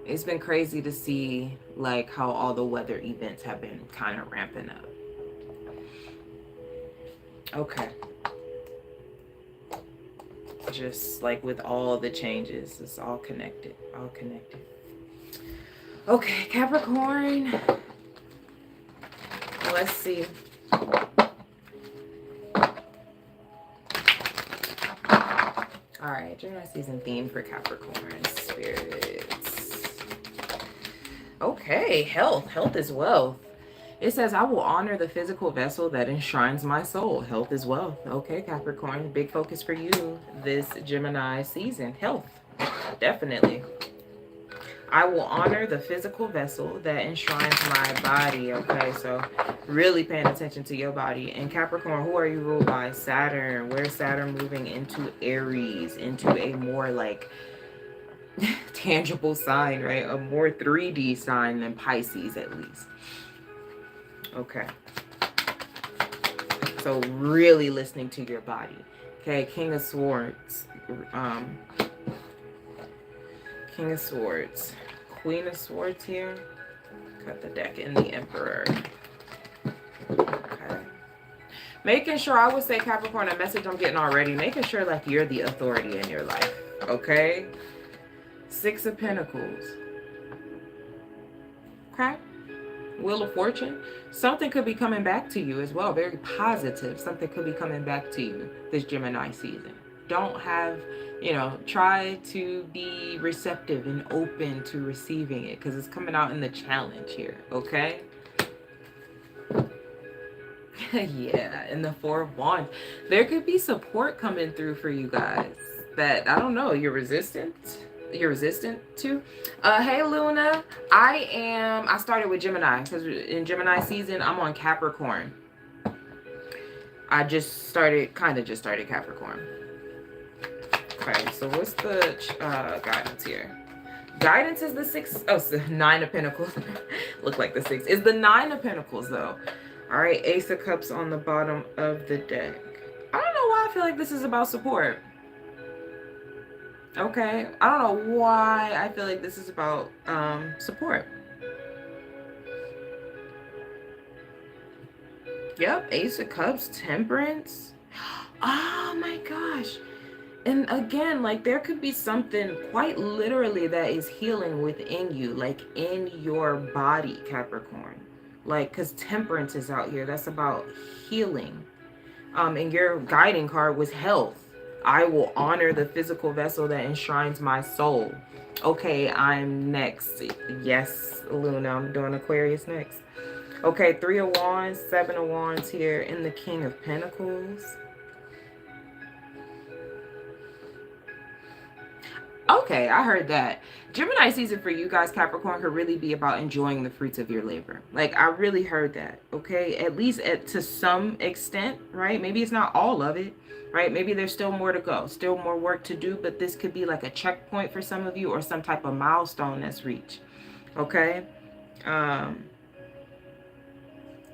It's been crazy to see like how all the weather events have been kind of ramping up. Okay. Just like with all the changes, it's all connected, all connected. Okay, Capricorn. Let's see. All right, Gemini season theme for Capricorn spirits. Okay, health is wealth. It says, I will honor the physical vessel that enshrines my soul. Health is wealth. Okay, Capricorn, big focus for you this Gemini season. Health, definitely. I will honor the physical vessel that enshrines my body. Okay, so really paying attention to your body. And Capricorn, who are you ruled by? Saturn. Where's Saturn moving into Aries, into a more like tangible sign, right? A more 3D sign than Pisces, at least. Okay. So really listening to your body. Okay, King of Swords. King of Swords. Queen of Swords here. Cut the deck in the Emperor. Okay. Making sure, I would say, Capricorn, a message I'm getting already, making sure like you're the authority in your life. Okay? Six of Pentacles. Okay. Wheel of Fortune. Something could be coming back to you as well. Very positive. Something could be coming back to you this Gemini season. Don't have, try to be receptive and open to receiving it, because it's coming out in the challenge here. Okay. Yeah, and the Four of Wands. There could be support coming through for you guys that, I don't know, you're resistant to. Hey Luna, I started with Gemini because in Gemini season I'm on Capricorn. I just started Capricorn. Okay, so what's the guidance here? Guidance is the six. Oh, it's the Nine of Pentacles. Look like the six. It's the Nine of Pentacles though. All right, Ace of Cups on the bottom of the deck. I don't know why I feel like this is about support. Okay, I don't know why I feel like this is about support. Yep, Ace of Cups, Temperance. Oh my gosh. And again, like there could be something quite literally that is healing within you, like in your body, Capricorn. Like, because Temperance is out here. That's about healing. And your guiding card was health. I will honor the physical vessel that enshrines my soul. Okay, I'm next. Yes, Luna, I'm doing Aquarius next. Okay, Three of Wands, Seven of Wands here, and the King of Pentacles. Okay, I heard that. Gemini season for you guys, Capricorn, could really be about enjoying the fruits of your labor. Like, I really heard that, okay? At least to some extent, right? Maybe it's not all of it, right? Maybe there's still more to go, still more work to do, but this could be like a checkpoint for some of you or some type of milestone that's reached, okay?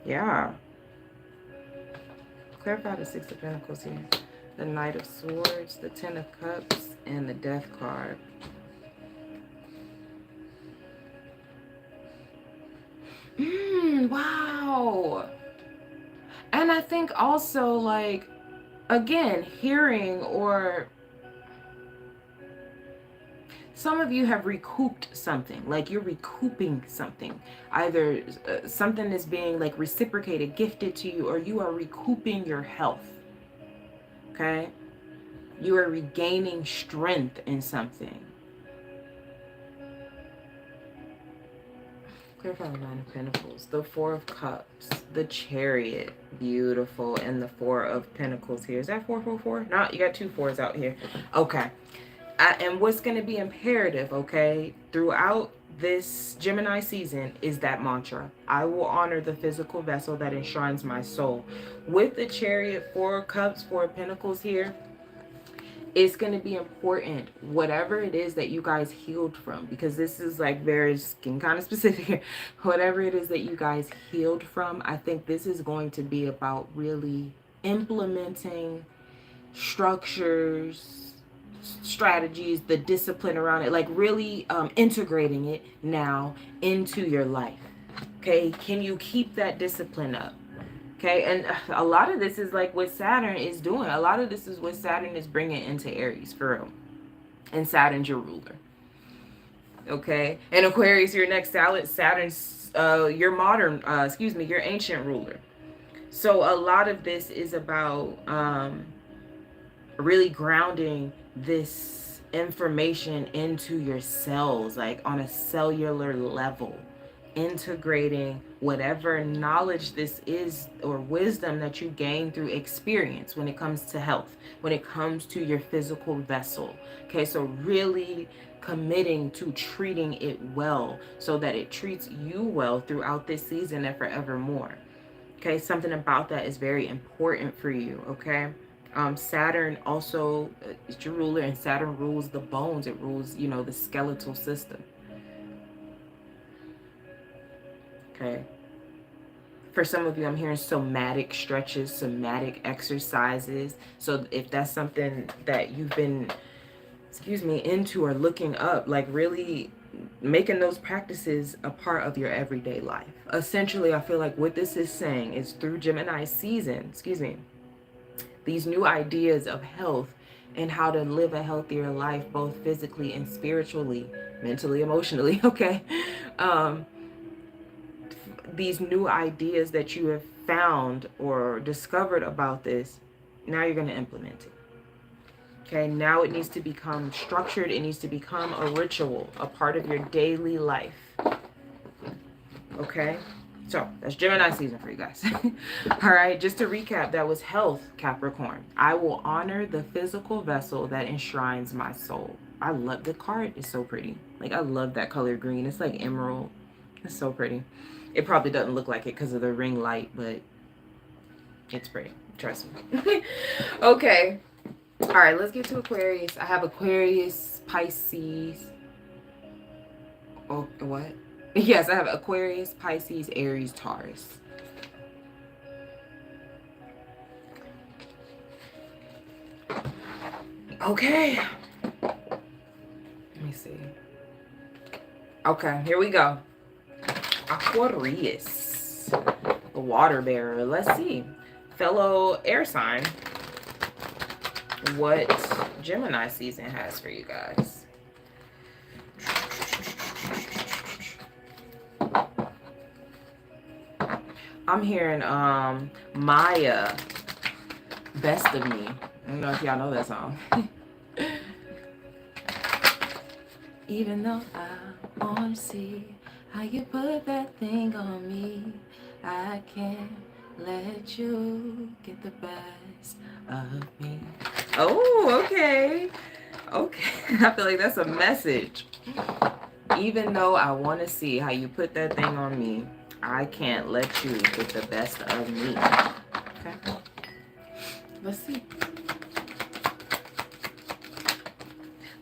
Yeah. Clarify the Six of Pentacles here. The Knight of Swords, the Ten of Cups, and the Death card. Wow. And I think also, like, again, hearing, or some of you have recouped something, like you're recouping something. Either something is being like reciprocated, gifted to you, or you are recouping your health. Okay? You are regaining strength in something. Clarify the Nine of Pentacles, the Four of Cups, the Chariot, beautiful, and the Four of Pentacles here. Is that 444? No, you got two fours out here. Okay. And what's going to be imperative, okay, throughout this Gemini season is that mantra. I will honor the physical vessel that enshrines my soul. With the Chariot, Four of Cups, Four of Pentacles here, it's going to be important, whatever it is that you guys healed from, because this is like very kind of specific here. Whatever it is that you guys healed from, I think this is going to be about really implementing structures, strategies, the discipline around it, like really integrating it now into your life. Okay, can you keep that discipline up? Okay, and a lot of this is like what Saturn is doing. A lot of this is what Saturn is bringing into Aries, for real. And Saturn's your ruler. Okay, and Aquarius, your next Saturn's your your ancient ruler. So a lot of this is about really grounding this information into your cells, like on a cellular level. Integrating whatever knowledge this is or wisdom that you gain through experience when it comes to health, when it comes to your physical vessel. Okay, so really committing to treating it well so that it treats you well throughout this season and forevermore. Okay, something about that is very important for you. Okay, Saturn also is your ruler, and Saturn rules the bones. It rules, the skeletal system. Okay. For some of you, I'm hearing somatic stretches, somatic exercises. So if that's something that you've been, into or looking up, like really making those practices a part of your everyday life. Essentially, I feel like what this is saying is through Gemini season, these new ideas of health and how to live a healthier life, both physically and spiritually, mentally, emotionally, okay? Um, these new ideas that you have found or discovered about this, now you're going to implement it. Okay, now it needs to become structured. It needs to become a ritual, a part of your daily life. Okay, so that's Gemini season for you guys. All right, just to recap, that was health, Capricorn. I will honor the physical vessel that enshrines my soul. I love the card. It's so pretty. Like, I love that color green. It's like emerald. It's so pretty. It probably doesn't look like it because of the ring light, but it's pretty. Trust me. Okay. All right, let's get to Aquarius. I have Aquarius, Pisces. Oh, what? Yes, I have Aquarius, Pisces, Aries, Taurus. Okay. Let me see. Okay, here we go. Aquarius, the water bearer. Let's see. Fellow air sign, what Gemini season has for you guys. I'm hearing Maya, Best of Me. I don't know if y'all know that song. Even though I wanna see how you put that thing on me, I can't let you get the best of me. Oh, okay. Okay. I feel like that's a message. Even though I want to see how you put that thing on me, I can't let you get the best of me. Okay. Let's see.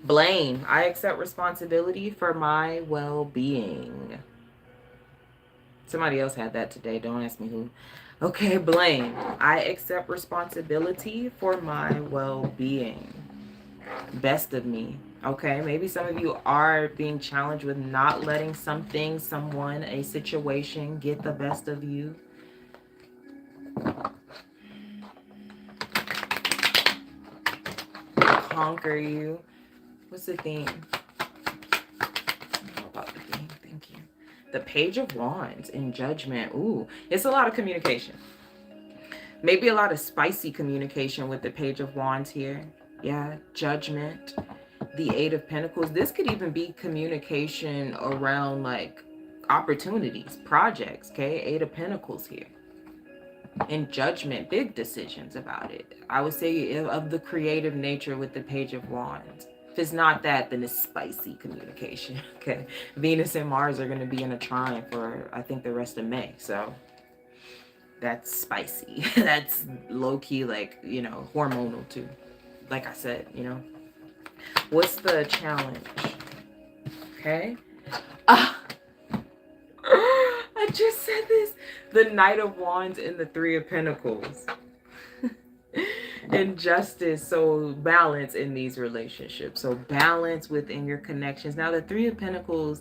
Blame. I accept responsibility for my well-being. Somebody else had that today. Don't ask me who. Okay, blame. I accept responsibility for my well-being. Best of me. Okay, maybe some of you are being challenged with not letting something, someone, a situation get the best of you. Conquer you. What's the theme? About the theme. Thank you. The Page of Wands in Judgment. Ooh, it's a lot of communication. Maybe a lot of spicy communication with the Page of Wands here. Yeah, Judgment. The Eight of Pentacles. This could even be communication around like opportunities, projects. Okay, Eight of Pentacles here. And Judgment, big decisions about it. I would say of the creative nature with the Page of Wands. If it's not that, then it's spicy communication. Okay, Venus and Mars are going to be in a trine for I think the rest of May. So that's spicy. That's low-key, like, you know, hormonal too. Like I said, you know. What's the challenge? Okay. I just said this. The Knight of Wands and the Three of Pentacles. Injustice. So balance in these relationships. So balance within your connections. Now the Three of Pentacles,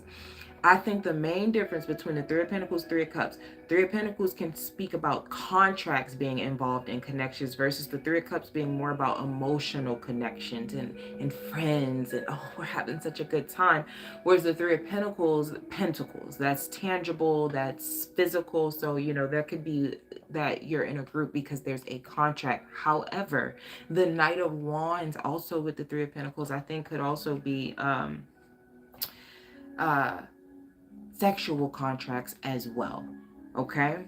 I think the main difference between the Three of Pentacles, Three of Cups. Three of Pentacles can speak about contracts being involved in connections versus the Three of Cups being more about emotional connections and friends and, oh, we're having such a good time. Whereas the Three of Pentacles, Pentacles, that's tangible, that's physical. So, you know, there could be that you're in a group because there's a contract. However, the Knight of Wands also with the Three of Pentacles, I think could also be, sexual contracts as well. Okay.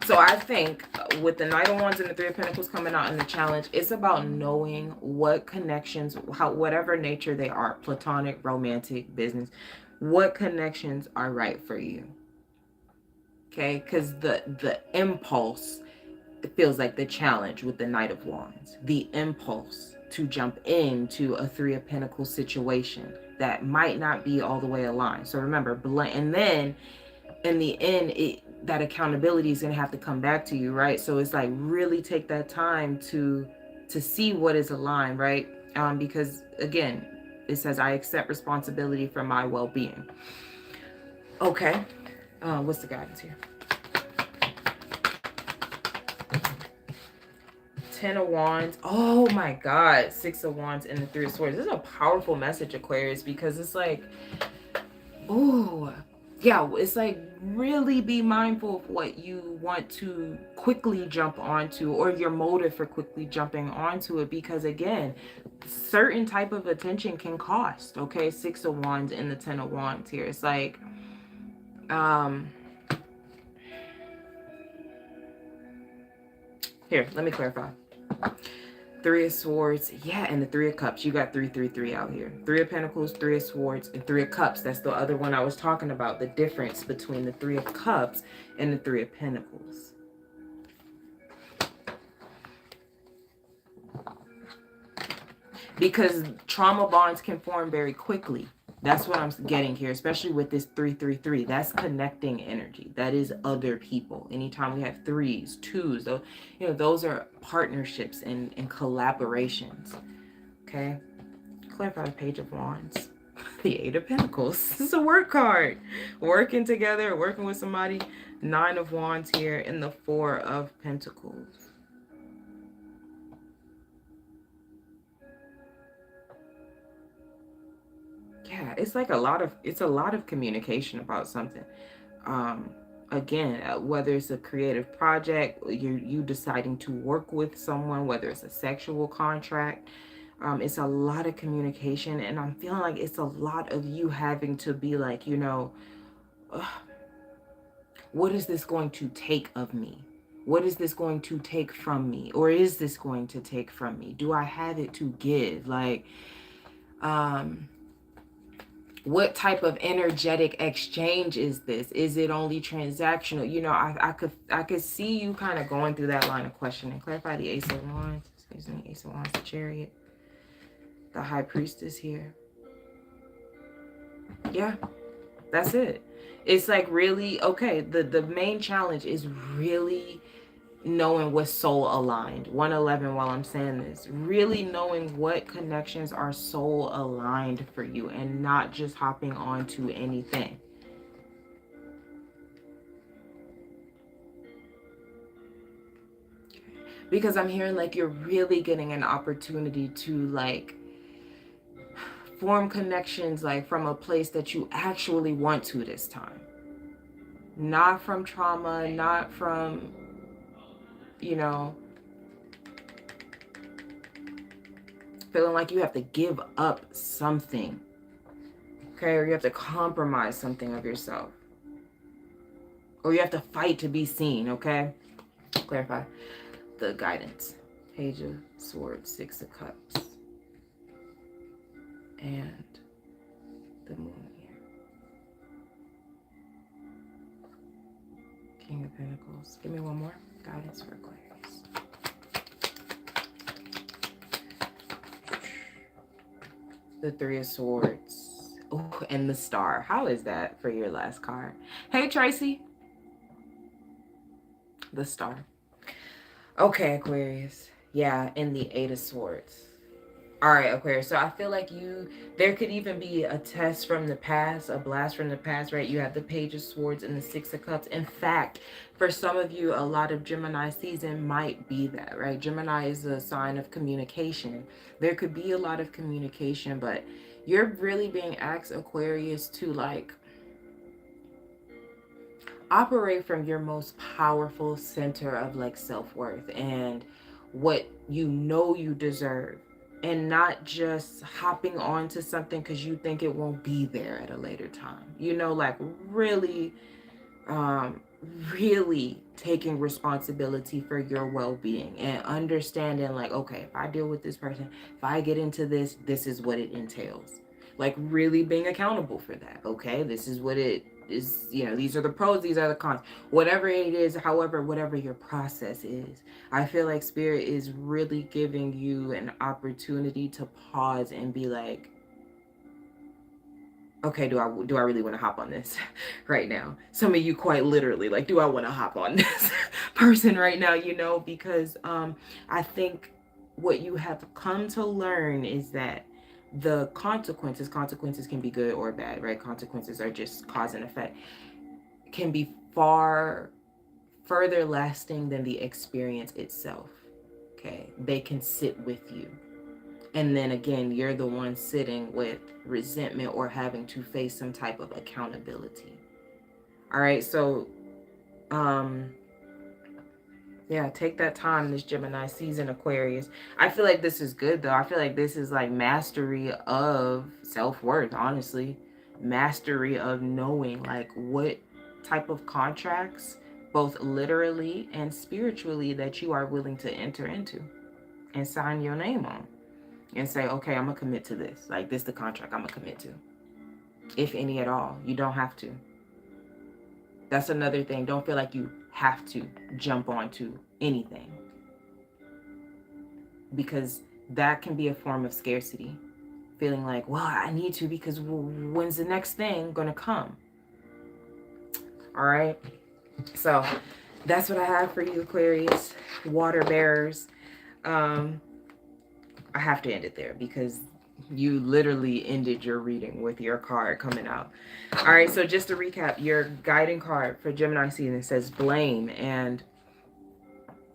So I think with the Knight of Wands and the Three of Pentacles coming out in the challenge, it's about knowing what connections, whatever nature they are, platonic, romantic, business, what connections are right for you. Okay, because the impulse, it feels like the challenge with the Knight of Wands, the impulse to jump into a Three of Pentacles situation that might not be all the way aligned. So remember, and then in the end, that accountability is going to have to come back to you, right? So it's like really take that time to see what is aligned, right? Because again, it says I accept responsibility for my well-being. Okay. What's the guidance here? Ten of Wands. Oh my God. Six of Wands and the Three of Swords. This is a powerful message, Aquarius, because it's like, oh, yeah, it's like really be mindful of what you want to quickly jump onto, or your motive for quickly jumping onto it, because again, certain type of attention can cost. Okay, Six of Wands and the Ten of Wands here. It's like, here, let me clarify. Three of Swords, yeah, and the Three of Cups. You got 333 out here. Three of Pentacles, Three of Swords, and Three of Cups. That's the other one I was talking about. The difference between the Three of Cups and the Three of Pentacles. Because trauma bonds can form very quickly. That's what I'm getting here, especially with this 333. That's connecting energy. That is other people. Anytime we have threes, twos, those, you know, those are partnerships and collaborations. Okay. Clarify the Page of Wands. The Eight of Pentacles. This is a work card. Working together, working with somebody. Nine of Wands here and the Four of Pentacles. Yeah, it's like a lot of communication about something. Again, whether it's a creative project, you deciding to work with someone, whether it's a sexual contract, it's a lot of communication, and I'm feeling like it's a lot of you having to be like, you know, what is this going to take of me? What is this going to take from me? Or is this going to take from me? Do I have it to give? Like, what type of energetic exchange is this? Is it only transactional? You know, I could see you kind of going through that line of questioning. Clarify the Ace of Wands. Excuse me, Ace of Wands, the Chariot. The High Priestess here. Yeah, that's it. It's like really, okay, the main challenge is really knowing what's soul aligned. 111 while I'm saying this. Really knowing what connections are soul aligned for you and not just hopping on to anything. Because I'm hearing like you're really getting an opportunity to like form connections like from a place that you actually want to this time. Not from trauma, not from, you know, feeling like you have to give up something, okay, or you have to compromise something of yourself, or you have to fight to be seen, okay? Clarify the guidance. Page of Swords, Six of Cups, and the Moon here. King of Pentacles. Give me one more. Guidance for Aquarius. The Three of Swords. Oh, and the Star. How is that for your last card? Hey, Tracy. The Star. Okay, Aquarius. Yeah, and the Eight of Swords. All right, Aquarius. So I feel like there could even be a test from the past, a blast from the past, right? You have the Page of Swords and the Six of Cups. In fact, for some of you, a lot of Gemini season might be that, right? Gemini is a sign of communication. There could be a lot of communication, but you're really being asked, Aquarius, to like operate from your most powerful center of like self-worth and what you know you deserve. And not just hopping onto something because you think it won't be there at a later time. You know, like really, really taking responsibility for your well-being and understanding like, okay, if I deal with this person, if I get into this, this is what it entails. Like really being accountable for that. Okay, this is what it is, you know, these are the pros, these are the cons, whatever it is, however, whatever your process is. I feel like Spirit is really giving you an opportunity to pause and be like, okay, do I really want to hop on this right now? Some of you quite literally like, do I want to hop on this person right now, you know, because I think what you have come to learn is that the consequences can be good or bad, right? Consequences are just cause and effect, can be far further lasting than the experience itself. okay? They can sit with you. And then again, you're the one sitting with resentment or having to face some type of accountability. All right, so yeah, take that time this Gemini season, Aquarius. I feel like this is good though. I feel like this is like mastery of self-worth, honestly. Mastery of knowing like what type of contracts, both literally and spiritually, that you are willing to enter into and sign your name on. And say, okay, I'm gonna commit to this. Like, this is the contract I'm gonna commit to. If any at all. You don't have to. That's another thing. Don't feel like you have to jump onto anything. Because that can be a form of scarcity. Feeling like, well, I need to because when's the next thing gonna come? All right. So that's what I have for you, Aquarius. Water bearers. I have to end it there because you literally ended your reading with your card coming out. All right, so just to recap, your guiding card for Gemini season says blame, and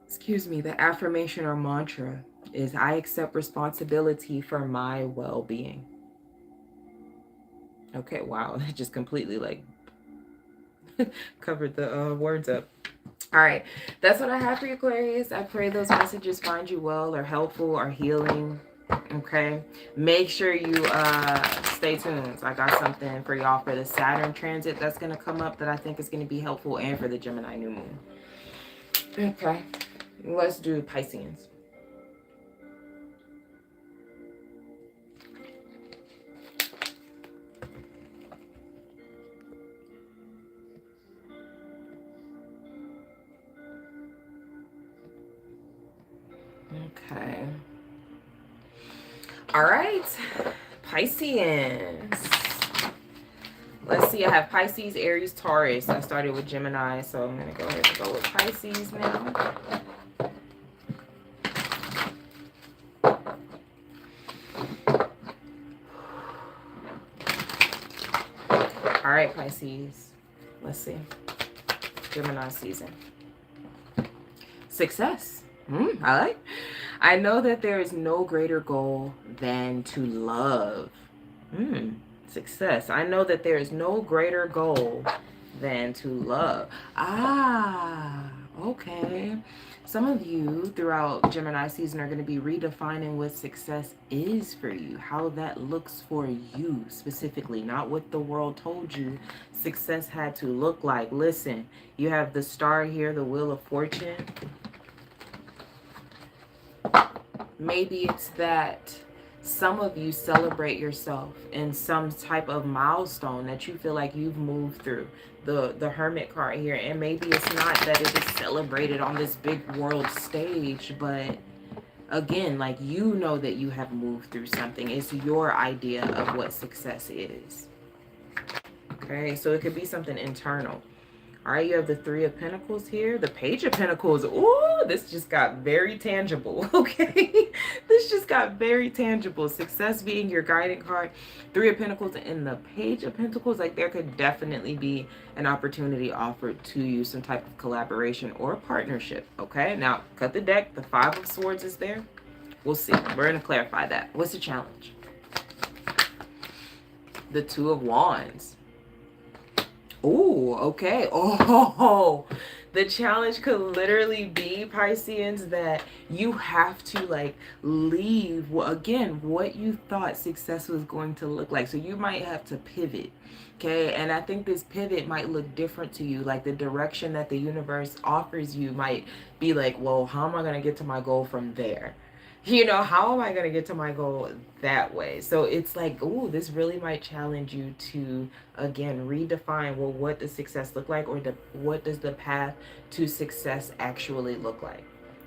excuse me, the affirmation or mantra is I accept responsibility for my well-being. Okay, wow, that just completely like covered the words up. All right, that's what I have for you, Aquarius. I pray those messages find you well or helpful or healing. Okay, make sure you stay tuned. I got something for y'all for the Saturn transit that's going to come up that I think is going to be helpful, and for the Gemini new moon. Okay, let's do Pisces. Okay. All right, Pisces. Let's see, I have Pisces, Aries, Taurus. I started with Gemini, so I'm going to go ahead and go with Pisces now. All right, Pisces. Let's see. Gemini season. Success. I like. I know that there is no greater goal than to love. Success. I know that there is no greater goal than to love. Okay. Some of you throughout Gemini season are going to be redefining what success is for you, how that looks for you specifically, not what the world told you success had to look like. Listen, you have the star here, the Wheel of Fortune. Maybe it's that some of you celebrate yourself in some type of milestone that you feel like you've moved through. The Hermit card here. And maybe it's not that it is celebrated on this big world stage, but again, like, you know that you have moved through something. It's your idea of what success is. Okay, so it could be something internal. All right, you have the Three of Pentacles here, the Page of Pentacles. Ooh, this just got very tangible, okay? This just got very tangible. Success being your guiding card, Three of Pentacles and the Page of Pentacles. Like, there could definitely be an opportunity offered to you, some type of collaboration or partnership, okay? Now, cut the deck. The Five of Swords is there. We'll see. We're going to clarify that. What's the challenge? The Two of Wands. Oh, okay. Oh, the challenge could literally be, Pisceans, that you have to like leave, again, what you thought success was going to look like. So you might have to pivot. Okay, and I think this pivot might look different to you. Like, the direction that the universe offers you might be like, well, how am I going to get to my goal from there? You know, how am I going to get to my goal that way? So it's like, ooh, this really might challenge you to, again, redefine, well, what does success look like? Or what does the path to success actually look like?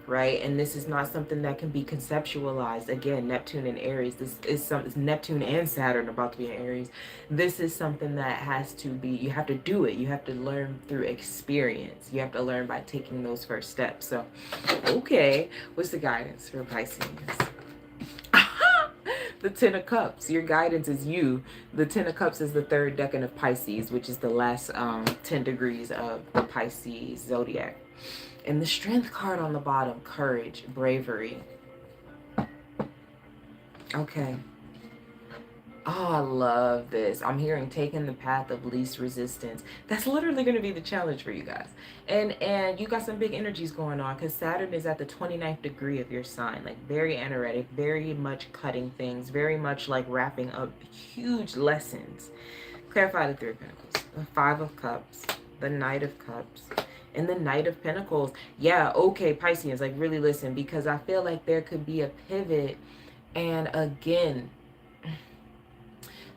Right? And this is not something that can be conceptualized. Again, Neptune and Aries. This is it's Neptune and Saturn about to be in Aries. This is something that has to be, you have to do it. You have to learn through experience. You have to learn by taking those first steps. So, okay, what's the guidance for Pisces? The Ten of Cups. Your guidance is you. The Ten of Cups is the third decan of Pisces, which is the last 10 degrees of the Pisces zodiac. And the strength card on the bottom, courage, bravery. Okay. Oh, I love this. I'm hearing taking the path of least resistance. That's literally going to be the challenge for you guys. And you got some big energies going on because Saturn is at the 29th degree of your sign. Like very energetic, very much cutting things, very much like wrapping up huge lessons. Clarify the Three of Pentacles, the Five of Cups, the Knight of Cups, and the Knight of Pentacles. Yeah, okay, Pisces, like really listen, because I feel like there could be a pivot. And again,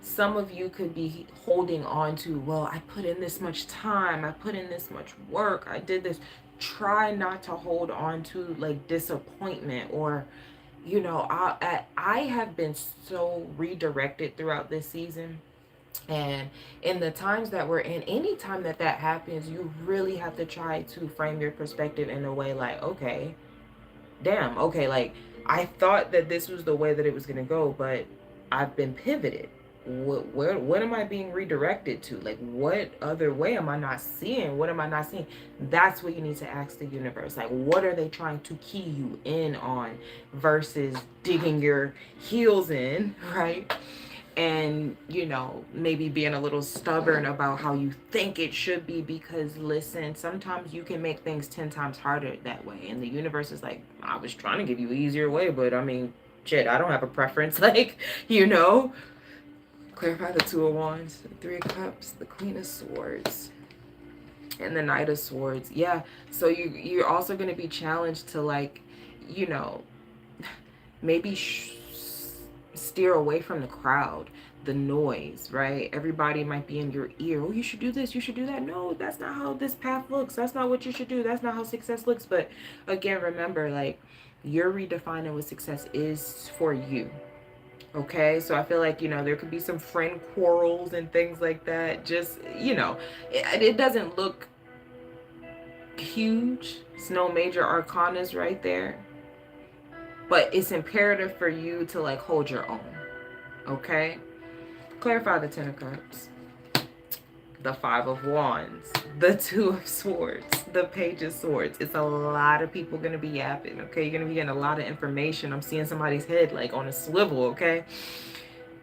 some of you could be holding on to, well, I put in this much time, I put in this much work, I did this. Try not to hold on to like disappointment or, you know, I have been so redirected throughout this season. And in the times that we're in, anytime that happens, you really have to try to frame your perspective in a way like, okay, damn, okay, like I thought that this was the way that it was going to go, but I've been pivoted. What am I being redirected to? Like, what other way am I not seeing? What am I not seeing? That's what you need to ask the universe. Like, what are they trying to key you in on versus digging your heels in, right? And, you know, maybe being a little stubborn about how you think it should be, because listen, sometimes you can make things 10 times harder that way. And the universe is like, I was trying to give you an easier way, but I mean, shit, I don't have a preference. Like, you know, clarify the Two of Wands, the Three of Cups, the Queen of Swords, and the Knight of Swords. Yeah. So you're also going to be challenged to, like, you know, maybe steer away from the crowd, the noise, right? Everybody might be in your ear. Oh, you should do this, you should do that. No, that's not how this path looks. That's not what you should do. That's not how success looks. But again, remember, like, you're redefining what success is for you. Okay, so I feel like, you know, there could be some friend quarrels and things like that. Just, you know, it doesn't look huge. It's no major arcanas right there. But it's imperative for you to, like, hold your own. Okay? Clarify the Ten of Cups, the Five of Wands, the Two of Swords, the Page of Swords. It's a lot of people going to be yapping, okay? You're going to be getting a lot of information. I'm seeing somebody's head like on a swivel, okay?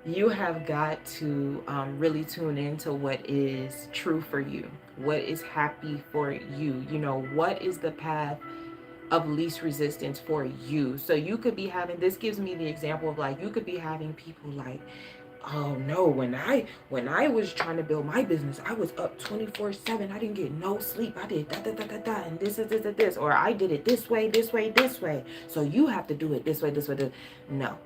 You have got to really tune into what is true for you, what is happy for you. You know, what is the path of least resistance for you? So you could be having, this gives me the example of, like, you could be having people like, oh no, when I was trying to build my business, I was up 24/7. I didn't get no sleep. I did da and this, or I did it this way. So you have to do it this way. No,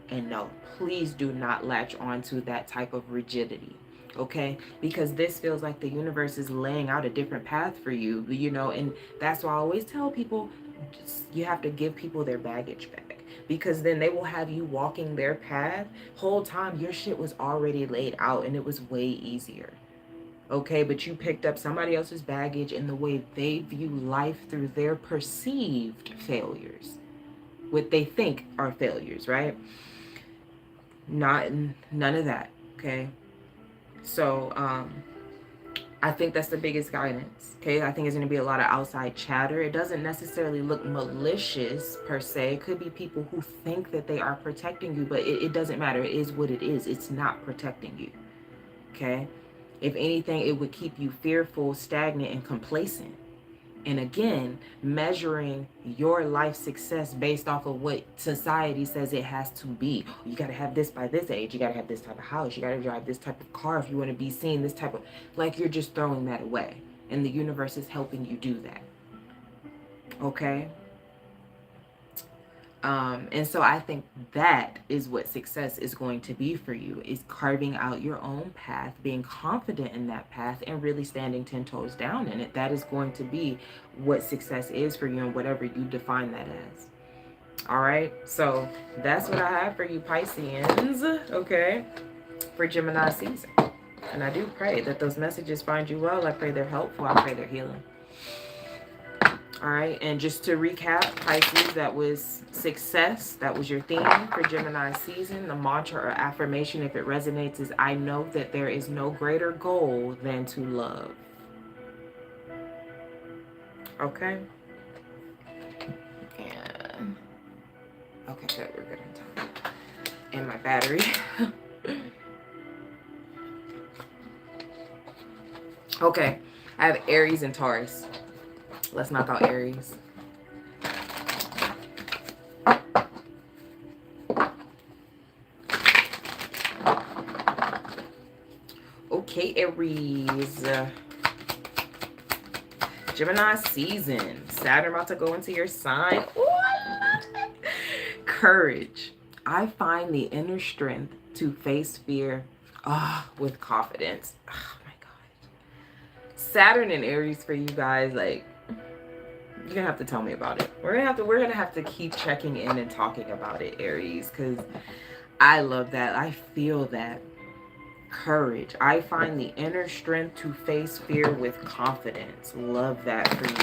and no. Please do not latch on to that type of rigidity. Okay, because this feels like the universe is laying out a different path for you, you know, and that's why I always tell people, you have to give people their baggage back, because then they will have you walking their path. Whole time your shit was already laid out and it was way easier. Okay, but you picked up somebody else's baggage and the way they view life through their perceived failures, what they think are failures, right? None of that. Okay, so I think that's the biggest guidance. Okay, I think it's going to be a lot of outside chatter. It doesn't necessarily look malicious per se. It could be people who think that they are protecting you, but it doesn't matter. It is what it is. It's not protecting you. Okay, if anything, it would keep you fearful, stagnant, and complacent. And again, measuring your life success based off of what society says it has to be. You got to have this by this age. You got to have this type of house. You got to drive this type of car if you want to be seen. This type of, like, you're just throwing that away. And the universe is helping you do that. Okay? And so I think that is what success is going to be for you, is carving out your own path, being confident in that path, and really standing 10 toes down in it. That is going to be what success is for you, and whatever you define that as. All right, so that's what I have for you, Pisceans, okay, for Gemini season. And I do pray that those messages find you well. I pray they're helpful. I pray they're healing. All right, and just to recap, Pisces, that was success. That was your theme for Gemini season. The mantra or affirmation, if it resonates, is I know that there is no greater goal than to love. Okay. And okay, good. We're good on time. And my battery. Okay, I have Aries and Taurus. Let's knock out Aries. Okay, Aries. Gemini season. Saturn about to go into your sign. Ooh, I love it. Courage. I find the inner strength to face fear with confidence. Oh my God. Saturn and Aries for you guys, like, you're gonna have to tell me about it. We're gonna have to keep checking in and talking about it, Aries, because I love that. I feel that. Courage. I find the inner strength to face fear with confidence. Love that for you.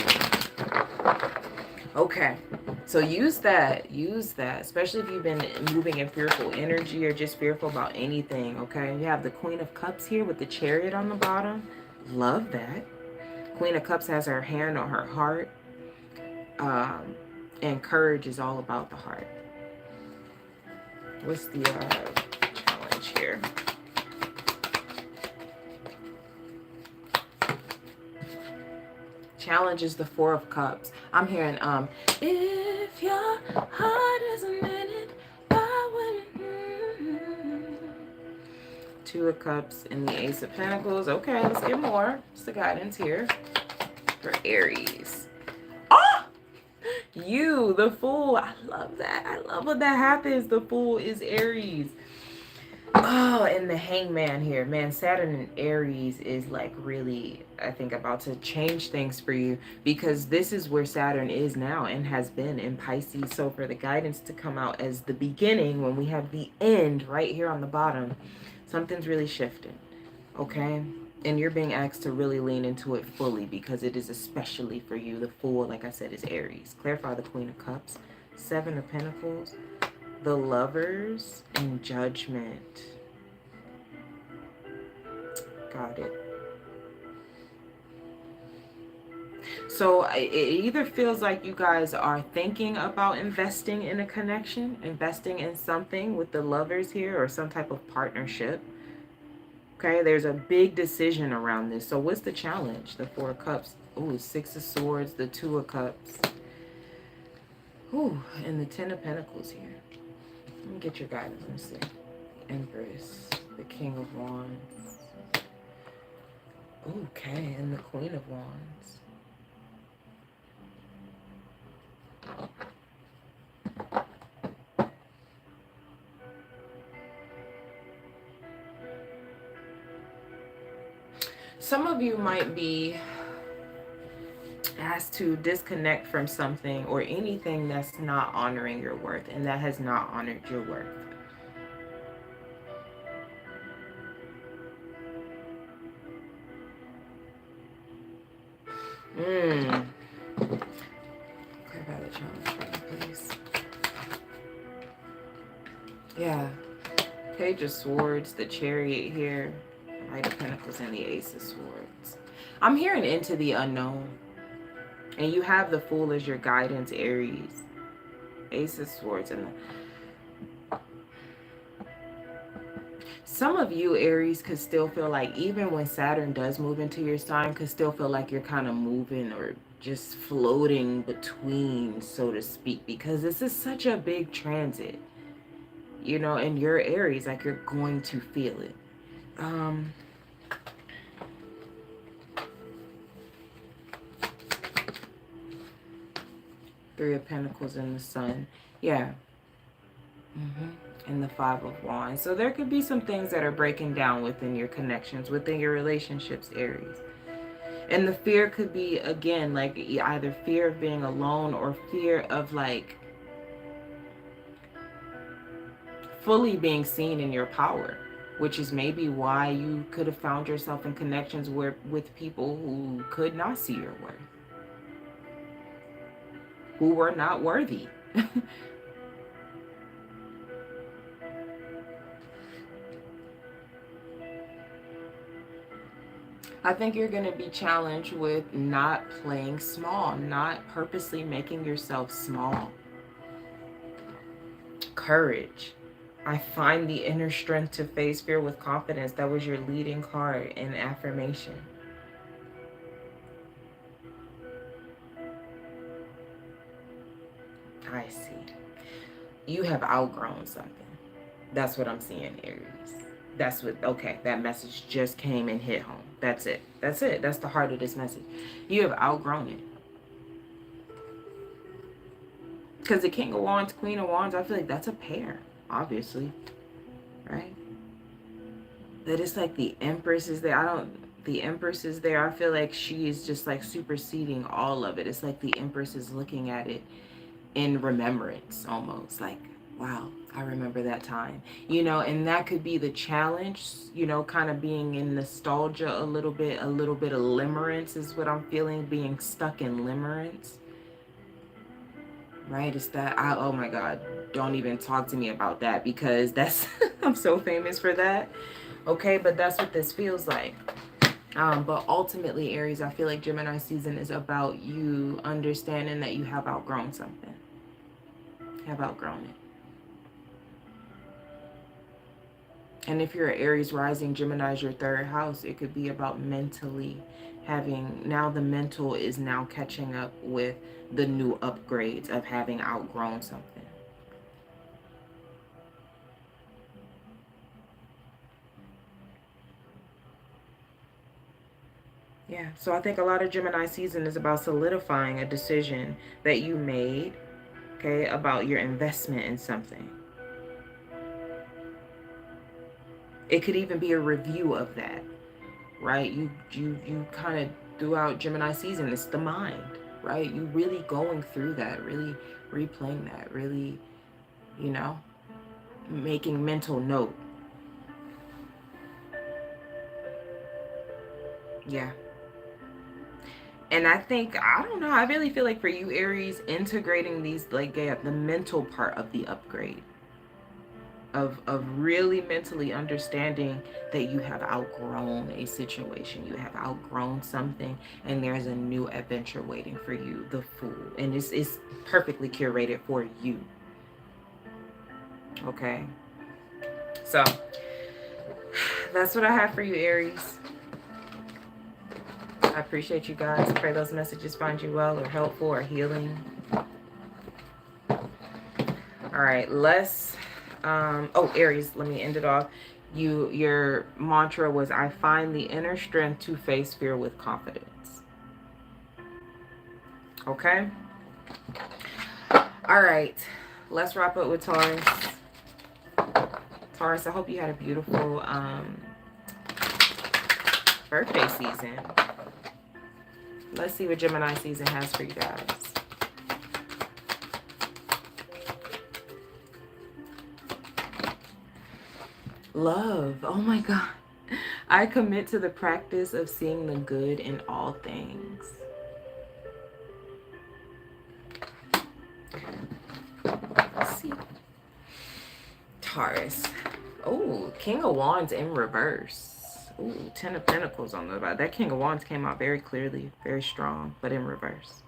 Okay, so use that, especially if you've been moving in fearful energy or just fearful about anything. Okay, you have the Queen of Cups here with the Chariot on the bottom. Love that. Queen of Cups has her hand on her heart, and courage is all about the heart. What's the challenge here? Challenge is the Four of Cups. I'm hearing if your heart isn't in it, why wouldn't Two of Cups and the Ace of Pentacles. Okay, let's get more. What's the guidance here for Aries? Oh, you, the Fool. I love that. I love when that happens. The Fool is Aries. Oh, and the Hangman here. Man, Saturn and Aries is like really, I think, about to change things for you, because this is where Saturn is now and has been in Pisces. So for the guidance to come out as the beginning, when we have the end right here on the bottom, something's really shifting, okay? And you're being asked to really lean into it fully, because it is especially for you. The Fool, like I said, is Aries. Clarify the Queen of Cups, Seven of Pentacles, the Lovers, and Judgment. Got it. So it either feels like you guys are thinking about investing in a connection, investing in something with the Lovers here, or some type of partnership. Okay, there's a big decision around this. So what's the challenge? The Four of Cups. Ooh, Six of Swords, the Two of Cups. Ooh, and the Ten of Pentacles here. Let me get your guidance. Let me see. Empress, the King of Wands. Okay, and the Queen of Wands. Some of you might be asked to disconnect from something or anything that's not honoring your worth, and that has not honored your worth. Clarify the challenge for me, please. Yeah. Page of Swords, the Chariot here, Knight of Pentacles, and the Ace of Swords. I'm hearing into the unknown. And you have the Fool as your guidance, Aries. Ace of Swords and the... Some of you, Aries, could still feel like, even when Saturn does move into your sign, could still feel like you're kind of moving or just floating between, so to speak, because this is such a big transit. You know, and you're Aries, like you're going to feel it. Three of Pentacles and the Sun. Yeah. And the Five of Wands. So there could be some things that are breaking down within your connections, within your relationships, Aries. And the fear could be, again, like either fear of being alone or fear of like fully being seen in your power, which is maybe why you could have found yourself in connections with people who could not see your worth, who were not worthy. I think you're going to be challenged with not playing small, not purposely making yourself small. Courage. I find the inner strength to face fear with confidence. That was your leading card in affirmation. I see. You have outgrown something. That's what I'm seeing, Aries. That's what, okay, that message just came and hit home. That's it. That's it. That's the heart of this message. You have outgrown it. Because the King of Wands, Queen of Wands, I feel like that's a pair, obviously. Right? That it's like the Empress is there. The Empress is there. I feel like she is just like superseding all of it. It's like the Empress is looking at it in remembrance almost. Like, wow, I remember that time. You know, and that could be the challenge, you know, kind of being in nostalgia a little bit of limerence is what I'm feeling, being stuck in limerence. Right? It's that, oh my God, don't even talk to me about that because that's, I'm so famous for that. Okay, but that's what this feels like. But ultimately, Aries, I feel like Gemini season is about you understanding that you have outgrown something. Have outgrown it. And if you're an Aries rising, Gemini is your third house. It could be about mentally having, now the mental is now catching up with the new upgrades of having outgrown something. Yeah, so I think a lot of Gemini season is about solidifying a decision that you made, okay, about your investment in something. It could even be a review of that, right? You kind of, throughout Gemini season, it's the mind, right? You really going through that, really replaying that, really, you know, making mental note. Yeah. And I think, I don't know, I really feel like for you, Aries, integrating these, like, yeah, the mental part of the upgrade. Of really mentally understanding that you have outgrown a situation, you have outgrown something, and there's a new adventure waiting for you, the Fool. And it's perfectly curated for you. Okay? So, that's what I have for you, Aries. I appreciate you guys. Pray those messages find you well or helpful or healing. All right, let's oh, Aries, let me end it off. Your mantra was, I find the inner strength to face fear with confidence. Okay? All right, let's wrap up with Taurus. Taurus, I hope you had a beautiful birthday season. Let's see what Gemini season has for you guys. Love. Oh my God. I commit to the practice of seeing the good in all things. Let's see. Taurus. Oh, King of Wands in reverse. Ooh, 10 of Pentacles on the bottom. That King of Wands came out very clearly, very strong, but in reverse.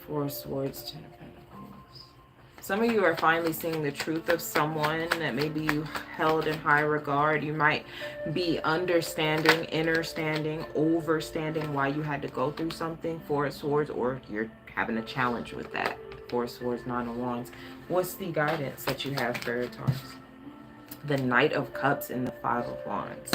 4 of Swords, 10 of Pentacles. Some of you are finally seeing the truth of someone that maybe you held in high regard. You might be understanding, understanding, overstanding why you had to go through something. 4 of Swords, or you're having a challenge with that. 4 of Swords, 9 of Wands. What's the guidance that you have for Taurus? The Knight of Cups and the 5 of Wands.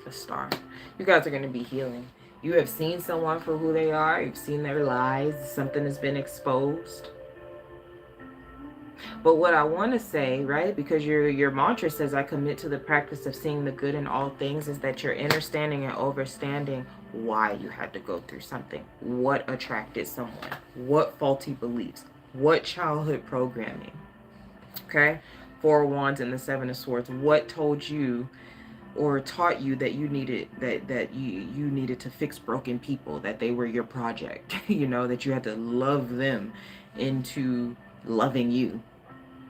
The Star. You guys are going to be healing. You have seen someone for who they are. You've seen their lies. Something has been exposed. But what I want to say, right, because your mantra says, I commit to the practice of seeing the good in all things, is that you're understanding and overstanding why you had to go through something. What attracted someone? What faulty beliefs? What childhood programming? Okay? 4 of Wands and the 7 of Swords. What told you or taught you that you needed that you needed to fix broken people, that they were your project, you know, that you had to love them into loving you,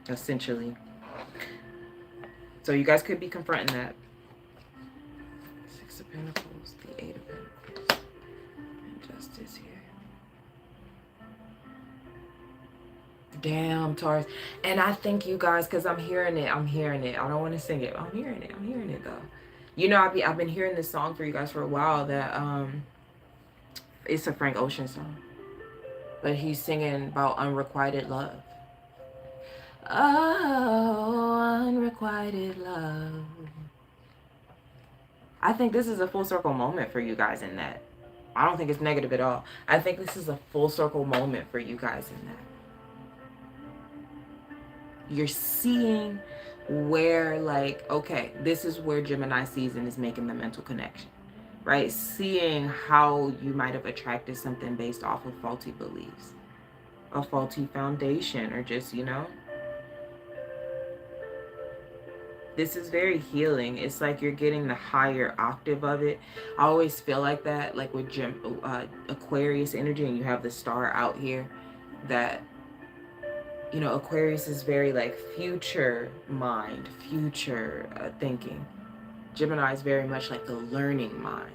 essentially. So you guys could be confronting that. Six of Pentacles, the Eight of Pentacles, and Justice here. Damn, Taurus. And I think you guys, because I'm hearing it. I don't want to sing it. I'm hearing it though. You know, I've been hearing this song for you guys for a while. That it's a Frank Ocean song, but he's singing about unrequited love. Oh, unrequited love. I think this is a full circle moment for you guys in that. I don't think it's negative at all. I think this is a full circle moment for you guys in that. You're seeing where, like, okay, this is where Gemini season is making the mental connection, right? Seeing how you might have attracted something based off of faulty beliefs, a faulty foundation, or just, you know, this is very healing. It's like you're getting the higher octave of it. I always feel like that, like with Aquarius energy, and you have the star out here, that, you know, Aquarius is very like future mind, future thinking. Gemini is very much like the learning mind,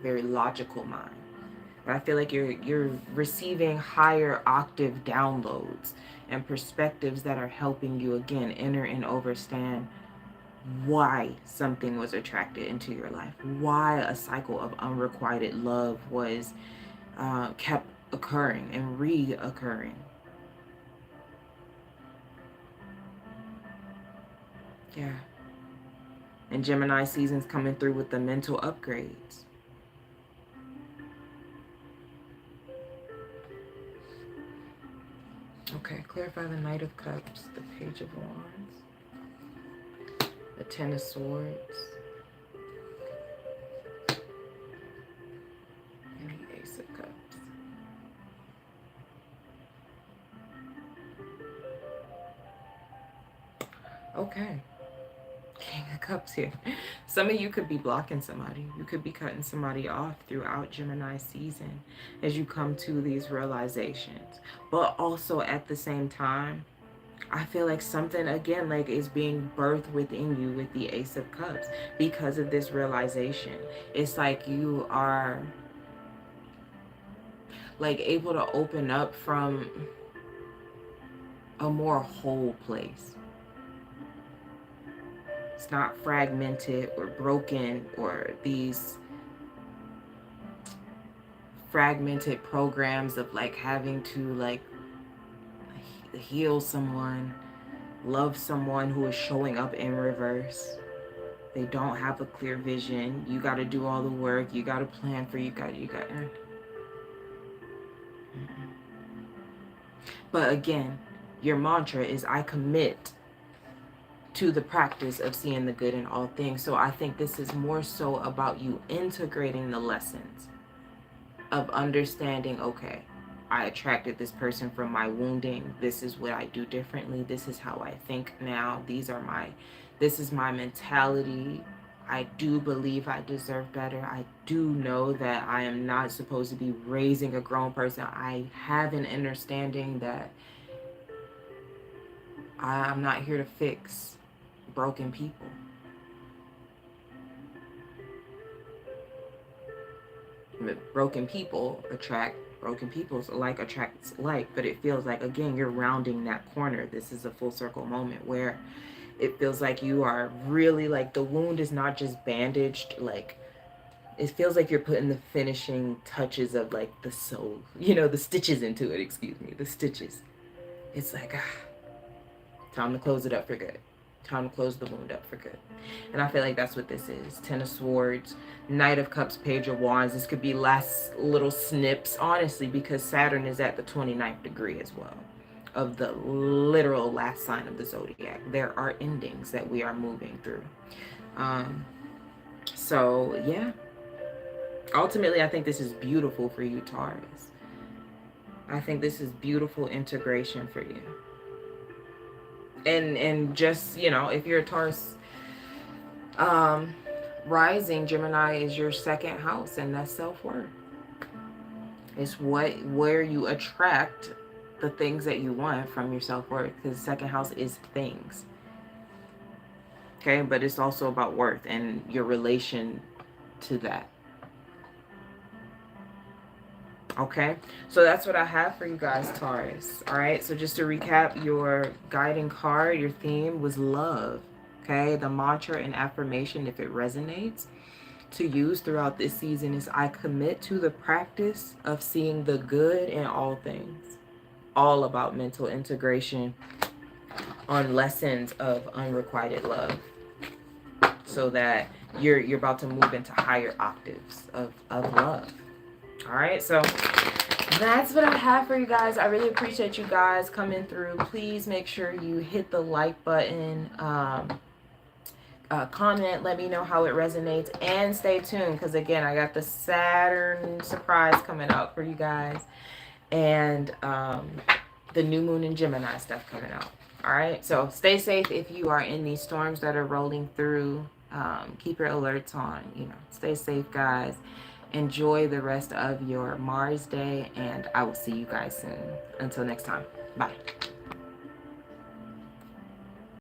very logical mind. But I feel like you're receiving higher octave downloads and perspectives that are helping you, again, enter and understand why something was attracted into your life, why a cycle of unrequited love was kept occurring and reoccurring. Yeah. And Gemini season's coming through with the mental upgrades. Okay, clarify the Knight of Cups, the Page of Wands, the Ten of Swords, and the Ace of Cups. Okay. King of Cups here. Some of you could be blocking somebody. You could be cutting somebody off throughout Gemini season as you come to these realizations. But also at the same time, I feel like something, again, like is being birthed within you with the Ace of Cups because of this realization. It's like you are like able to open up from a more whole place. It's not fragmented or broken, or these fragmented programs of like having to like heal someone, love someone who is showing up in reverse. They don't have a clear vision. You got to do all the work. You got to plan for you got. But again, your mantra is I commit to the practice of seeing the good in all things. So I think this is more so about you integrating the lessons of understanding, okay, I attracted this person from my wounding. This is what I do differently. This is how I think now. This is my mentality. I do believe I deserve better. I do know that I am not supposed to be raising a grown person. I have an understanding that I'm not here to fix broken people. Broken people attract broken people's like attracts like, but it feels like, again, you're rounding that corner. This is a full circle moment where it feels like you are really like the wound is not just bandaged, like it feels like you're putting the finishing touches of like the soul, you know, the stitches into it, the stitches. It's like, time to close it up for good. Time to close the wound up for good. And I feel like that's what this is. Ten of Swords, Knight of Cups, Page of Wands. This could be last little snips, honestly, because Saturn is at the 29th degree as well of the literal last sign of the zodiac. There are endings that we are moving through. So yeah, ultimately I think this is beautiful for you, Taurus. I think this is beautiful integration for you. And just, you know, if you're a Taurus rising, Gemini, is your second house, and that's self-worth. It's where you attract the things that you want from your self-worth, because the second house is things. Okay, but it's also about worth and your relation to that. Okay, so that's what I have for you guys, Taurus. All right, so just to recap, your guiding card, your theme was love. Okay, the mantra and affirmation, if it resonates, to use throughout this season is: I commit to the practice of seeing the good in all things. All about mental integration on lessons of unrequited love, so that you're about to move into higher octaves of love. All right, so that's what I have for you guys. I really appreciate you guys coming through. Please make sure you hit the like button, comment, let me know how it resonates, and stay tuned, because again, I got the Saturn surprise coming out for you guys, and the new moon in Gemini stuff coming out. All right, so stay safe if you are in these storms that are rolling through. Keep your alerts on, stay safe, guys. Enjoy the rest of your Mars day, and I will see you guys soon. Until next time, bye.